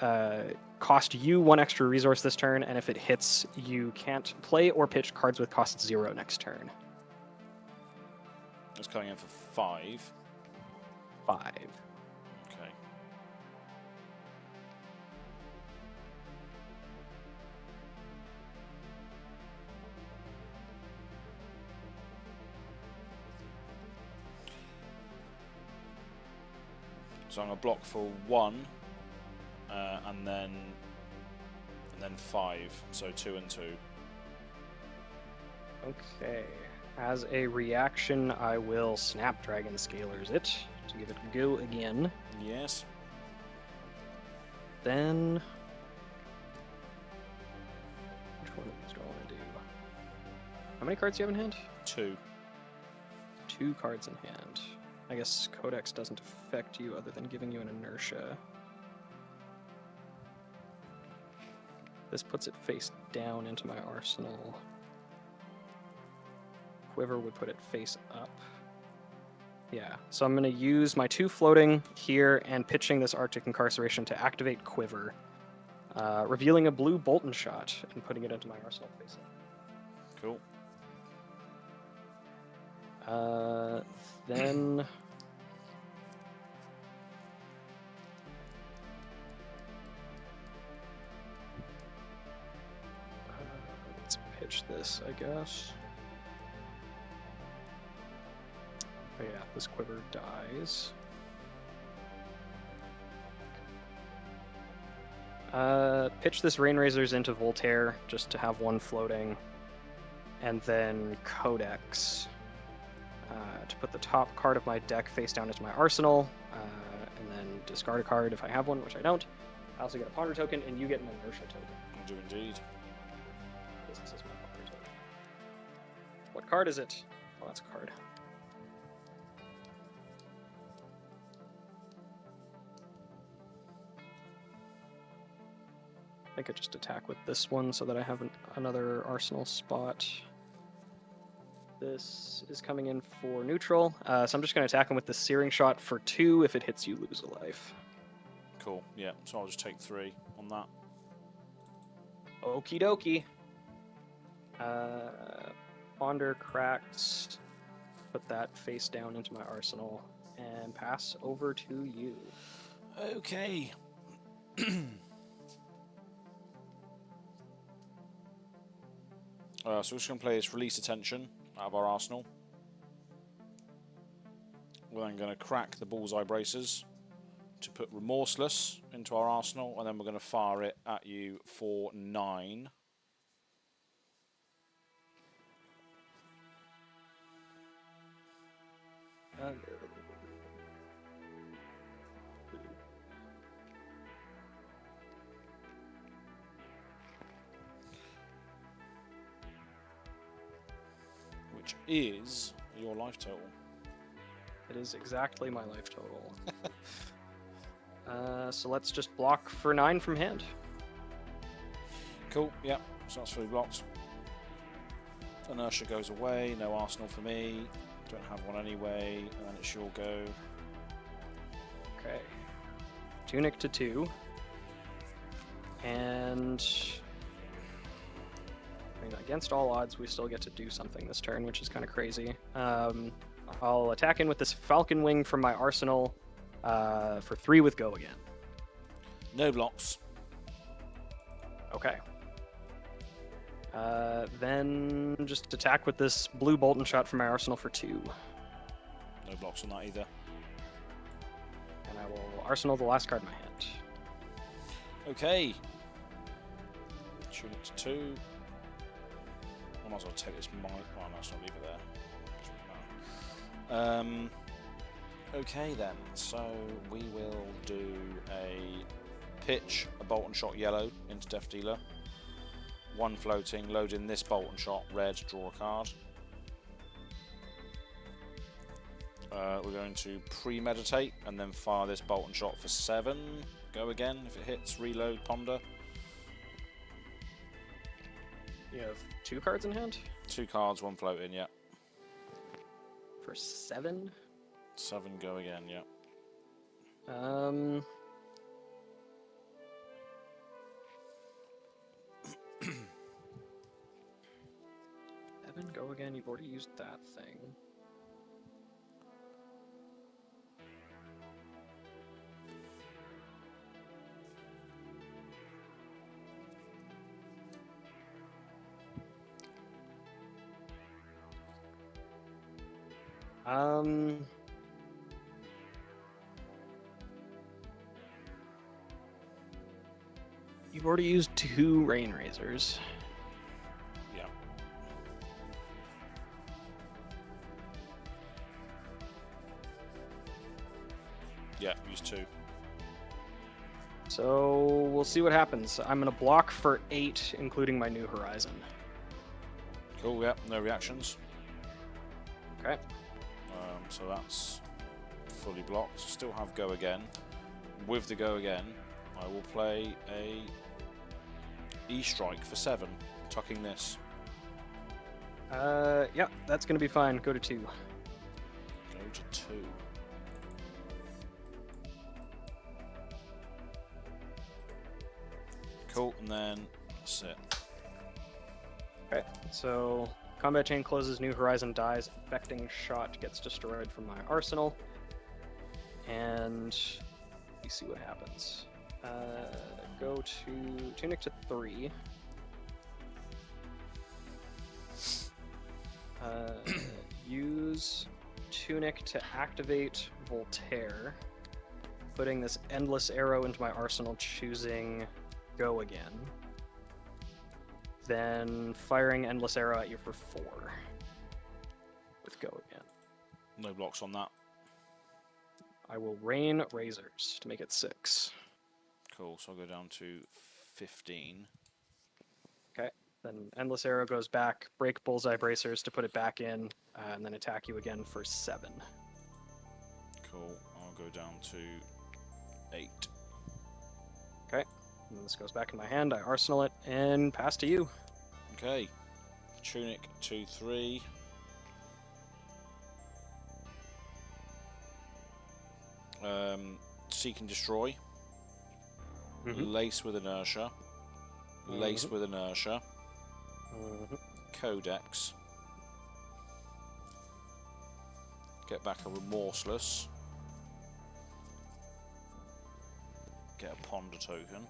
cost you 1 extra resource this turn, and if it hits, you can't play or pitch cards with cost 0 next turn. It's coming in for 5. 5. Okay. So I'm gonna block for 1, and then 5. So 2 and 2. Okay. As a reaction, I will Snapdragon Scalers it to give it a go again. Yes. Then, which one of these do I want to do? How many cards do you have in hand? 2. 2 cards in hand. I guess Codex doesn't affect you other than giving you an inertia. This puts it face down into my arsenal. Quiver would put it face up. Yeah, so I'm going to use my 2 floating here and pitching this Arctic Incarceration to activate Quiver, revealing a blue Bolton shot and putting it into my arsenal face up. Cool. Then let's pitch this, I guess. Oh yeah, this Quiver dies. Pitch this Rain Razors into Voltaire just to have 1 floating, and then Codex to put the top card of my deck face down into my arsenal, and then discard a card if I have one, which I don't. I also get a Ponder token, and you get an Inertia token. I do indeed. This is my Ponder token. What card is it? Oh, that's a card. I could just attack with this one so that I have another arsenal spot. This is coming in for neutral, so I'm just going to attack him with the Searing Shot for 2. If it hits, you lose a life. Cool, yeah, so I'll just take 3 on that. Okie dokie. Ponder cracks. Put that face down into my arsenal and pass over to you. Okay. So we're just going to play this Release Attention out of our arsenal. We're then going to crack the Bullseye Bracers to put Remorseless into our arsenal, and then we're going to fire it at you for 9. Which is your life total. It is exactly my life total. So let's just block for 9 from hand. Cool, yep, so that's fully blocked. Inertia goes away, no arsenal for me. Don't have one anyway, and then it's your go. Okay. Tunic to 2. And I mean, against all odds, we still get to do something this turn, which is kind of crazy. I'll attack in with this Falcon Wing from my arsenal for 3 with Go Again. No blocks. Okay. Then just attack with this Blue Bolton Shot from my arsenal for 2. No blocks on that either. And I will arsenal the last card in my hand. Okay. Tunic to 2. I might as well take this mic. Oh, no, let's not leave it there. Okay then, so we will do a pitch, a Bolt and Shot yellow into Death Dealer. 1 floating, load in this Bolt and Shot red, draw a card. We're going to premeditate and then fire this Bolt and Shot for 7. Go again if it hits, reload, ponder. You have 2 cards in hand? 2 cards, 1 floating, yeah. For 7? 7, go again, yeah. 7, go again. You've already used that thing. You've already used 2 Rain Razors. Yeah. Yeah, use 2. So we'll see what happens. I'm going to block for 8, including my New Horizon. Cool, yeah, no reactions. Okay. So that's fully blocked. Still have Go Again. With the Go Again, I will play a E-Strike for 7, tucking this. Yeah, that's going to be fine. Go to 2. Go to 2. Cool, and then that's it. Okay, so combat chain closes, New Horizon dies, Infecting Shot gets destroyed from my arsenal, and we see what happens. Go to Tunic to 3. Use Tunic to activate Voltaire, putting this Endless Arrow into my arsenal, choosing Go Again. Then firing Endless Arrow at you for 4 with Go Again. No blocks on that. I will Rain Razors to make it 6. Cool, so I'll go down to 15. Okay, then Endless Arrow goes back, break Bullseye Bracers to put it back in, and then attack you again for 7. Cool, I'll go down to 8. Okay, And this goes back in my hand. I arsenal it and pass to you. Okay. Tunic 2/3. Seek and destroy. Lace with inertia. Lace with inertia. Codex. Get back a remorseless. Get a ponder token.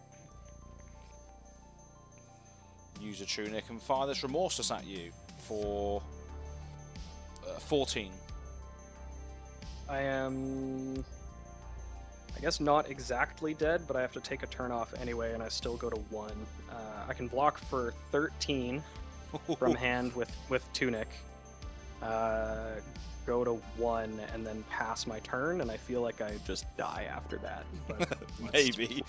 Use a tunic and fire this remorseless at you for 14. I am, I guess, not exactly dead, but I have to take a turn off anyway, and I still go to 1. I can block for 13 from hand with tunic. Go to 1 and then pass my turn, and I feel like I just die after that. But Maybe.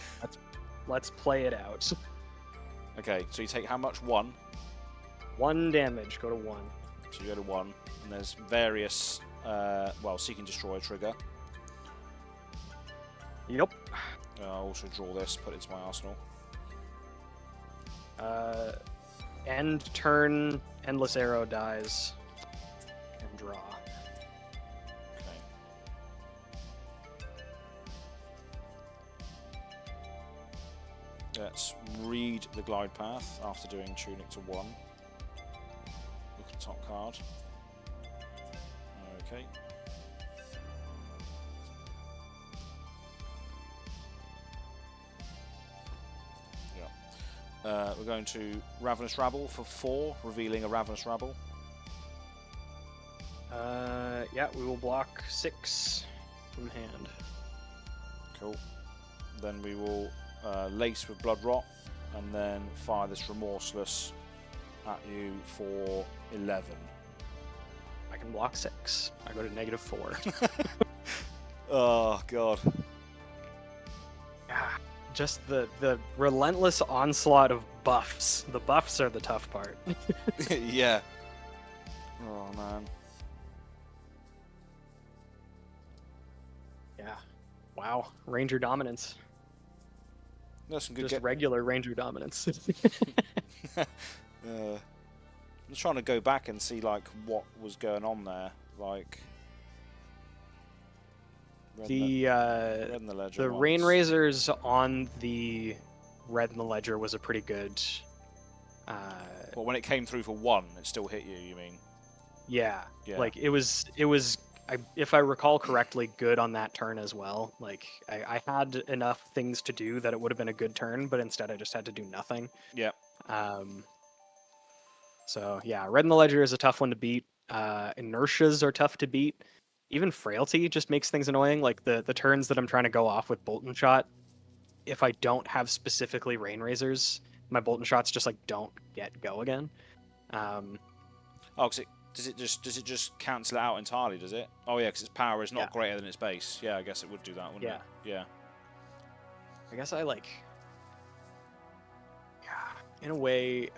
Let's play it out. Okay, so you take how much? 1? 1 damage, go to 1. So you go to 1, and there's various, well, seek and destroy trigger. Yep. I'll also draw this, put it into my arsenal. End turn, endless arrow dies, and draw. Okay. Let's read the glide path after doing tunic to 1. Look at the top card. Okay. We're going to Ravenous Rabble for 4, revealing a Ravenous Rabble. Yeah, we will block 6 from hand. Cool. Then we will lace with Blood Rot, and then fire this remorseless at you for 11. I can block 6. I go to -4. Oh god. Yeah. Just the relentless onslaught of buffs. The buffs are the tough part. Yeah. Oh man. Yeah. Wow. Ranger dominance. That's some good. Just regular Ranger dominance. I'm trying to go back and see like what was going on there, like. The Rain Razors on the Red in the Ledger was a pretty good. Well, when it came through for 1, it still hit you. You mean? Yeah. Yeah. Like it was. If I recall correctly, good on that turn as well. Like I had enough things to do that it would have been a good turn, but instead I just had to do nothing. Yeah. So yeah, Red in the Ledger is a tough one to beat. Inertias are tough to beat. Even Frailty just makes things annoying. Like the turns that I'm trying to go off with Bolt and Shot, if I don't have specifically Rain Razors, my Bolt and Shots just like don't get go again. Oh, does it just cancel it out entirely? Does it? Oh yeah, because its power is not greater than its base. Yeah, I guess it would do that, wouldn't it? Yeah. I guess I like. Yeah, in a way,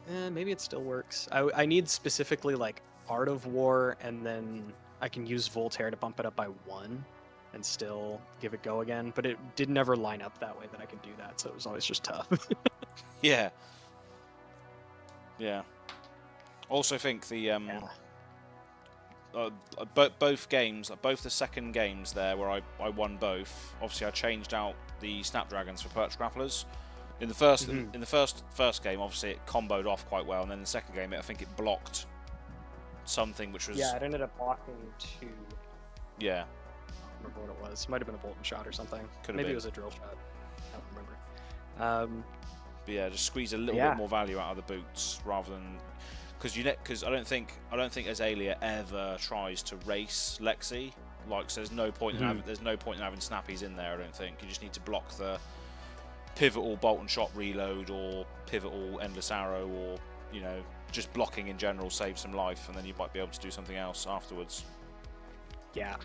maybe it still works. I need specifically like Art of War, and then I can use Voltaire to bump it up by 1 and still give it go again, but it did never line up that way that I could do that, so it was always just tough. Yeah. Yeah. Also think the both games, both the second games there where I won both. Obviously, I changed out the Snapdragons for Perch Grapplers. In the first in the first game, obviously it comboed off quite well, and then in the second game, I think it blocked something which was it ended up blocking 2. Yeah. I don't remember what it was. Might have been a Bolt and Shot or something. Maybe it was a Drill Shot. I don't remember. But yeah, just squeeze a little bit more value out of the boots rather than because I don't think AZALEA ever tries to race Lexi. Like, so there's no point in having snappies in there. I don't think you just need to block the pivotal Bolt and Shot reload or pivotal endless arrow, or just blocking in general saves some life, and then you might be able to do something else afterwards. Yeah.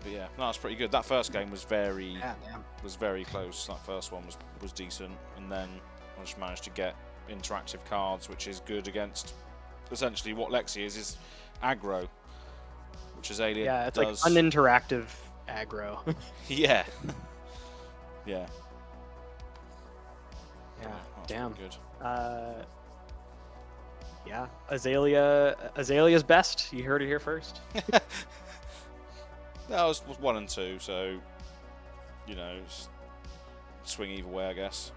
But yeah, no, that's pretty good. That first game was very close. That first one was decent, and then I just managed to get interactive cards, which is good against essentially what Lexi is aggro, which AZALEA it's does. like uninteractive aggro. Yeah. Yeah. Yeah. That's Damn. Good. Yeah. Azalea's best. You heard it here first. That was 1 and 2, so you know, swing either way, I guess.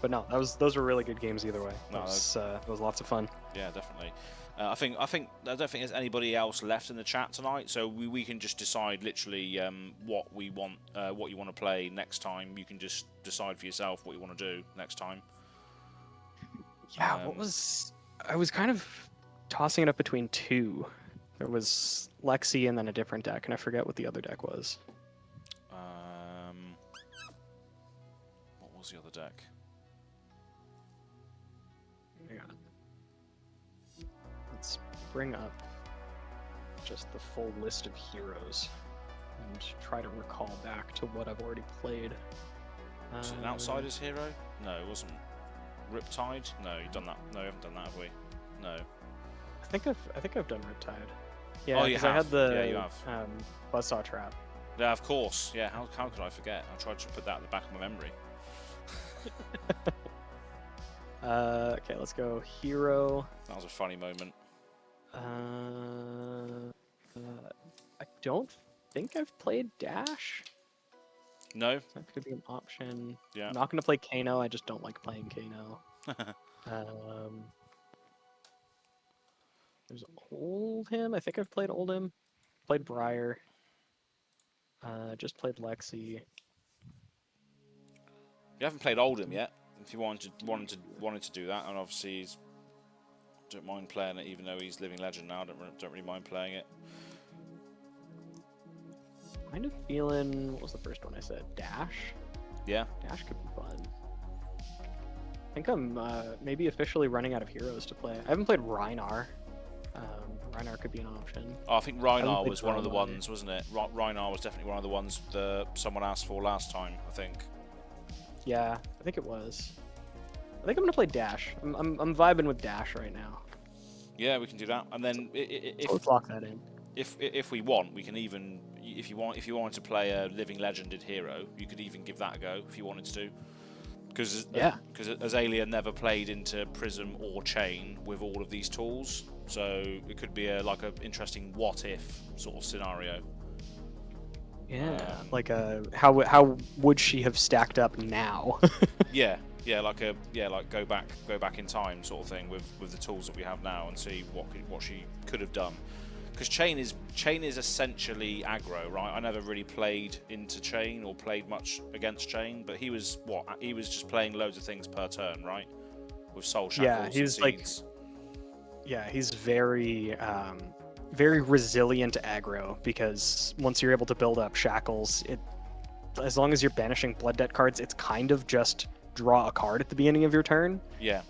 But no, those were really good games either way. No, That was lots of fun. Yeah, definitely. I don't think there's anybody else left in the chat tonight, so we can just decide literally what we want, what you want to play next time. You can just decide for yourself what you want to do next time. Yeah, I was kind of tossing it up between two. There was Lexi and then a different deck, and I forget what the other deck was. What was the other deck? Hang on. Let's bring up just the full list of heroes and try to recall back to what I've already played. Was it an Outsiders hero? No, it wasn't. Riptide? No, you've done that. No, we haven't done that, have we? No. I think I've done Riptide. Yeah, oh, you have. I had the yeah, you have. Buzzsaw Trap. Yeah, of course. Yeah, how could I forget? I tried to put that at the back of my memory. Okay, let's go hero. That was a funny moment. I don't think I've played Dash. No? That could be an option. Yeah. I'm not going to play Kano. I just don't like playing Kano. There's Oldhim. I think I've played Oldhim. Played Briar. Just played Lexi. You haven't played Oldhim yet. If you wanted to do that, and obviously don't mind playing it, even though he's living legend now. Don't really mind playing it. Kind of feeling. What was the first one I said? Dash. Yeah. Dash could be fun. I think I'm maybe officially running out of heroes to play. I haven't played Rhinar. Rhinar could be an option. Oh, I think Rhinar was one of the ones, wasn't it? Rhinar was definitely one of the ones that someone asked for last time, I think. Yeah, I think it was. I think I'm gonna play Dash. I'm vibing with Dash right now. Yeah, we can do that. And then So let's lock that in. If we want, we can even if you wanted to play a living legended hero, you could even give that a go if you wanted to. Because Azalea never played into Prism or Chain with all of these tools, so it could be like an interesting what if sort of scenario. Yeah, like how would she have stacked up now? yeah, like go back in time sort of thing with the tools that we have now and see what she could have done. Because Chain is essentially aggro, right? I never really played into Chain or played much against Chain, but he was just playing loads of things per turn, right? With Soul Shackles. Yeah, he's like, he's very very resilient aggro, because once you're able to build up shackles, as long as you're banishing blood debt cards, it's kind of just draw a card at the beginning of your turn. Yeah.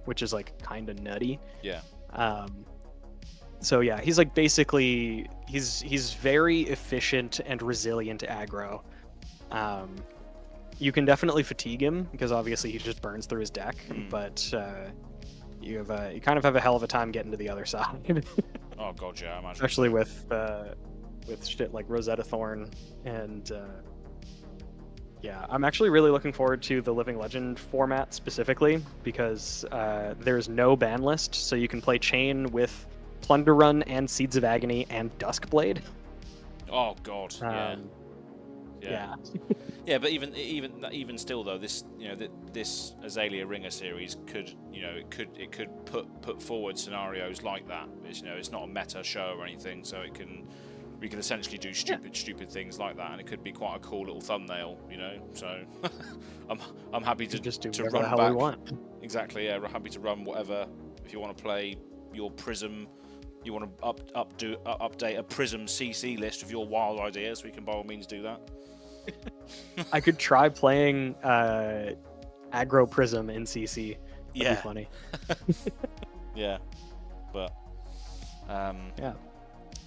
Which is like kind of nutty. Yeah. So yeah, he's like basically he's very efficient and resilient aggro. You can definitely fatigue him because obviously he just burns through his deck, but you kind of have a hell of a time getting to the other side. Oh god, yeah, I imagine. Especially with shit like Rosetta Thorn and yeah, I'm actually really looking forward to the Living Legend format specifically because there's no ban list, so you can play Chain with Plunder Run and Seeds of Agony and Duskblade. Oh god, yeah. Yeah, but even still though, this this Azalea Ringer series could it could put forward scenarios like that. It's not a meta show or anything, so we can essentially do stupid things like that, and it could be quite a cool little thumbnail, So I'm happy to just do to whatever run the hell back. we want. Exactly, yeah. We're happy to run whatever. If you want to play your Prism, you want to update a Prism CC list of your wild ideas, we can by all means do that. I could try playing aggro Prism in CC. That'd be funny. Yeah, but yeah.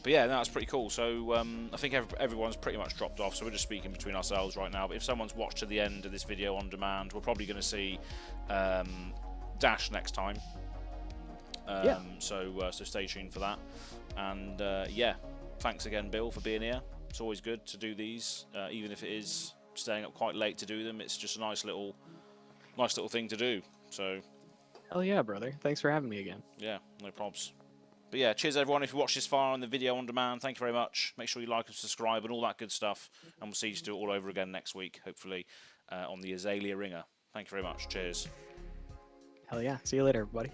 But yeah, no, that's pretty cool. So I think everyone's pretty much dropped off, so we're just speaking between ourselves right now. But if someone's watched to the end of this video on demand, we're probably going to see Dash next time. So stay tuned for that. And yeah, thanks again, Bill, for being here. It's always good to do these, even if it is staying up quite late to do them. It's just a nice little thing to do. So, hell yeah, brother. Thanks for having me again. Yeah, no probs. But yeah, cheers everyone. If you watch this far on the video on demand, thank you very much. Make sure you like and subscribe and all that good stuff. And we'll see you do it all over again next week, hopefully, on the Azalea Ringer. Thank you very much. Cheers. Hell yeah. See you later, everybody.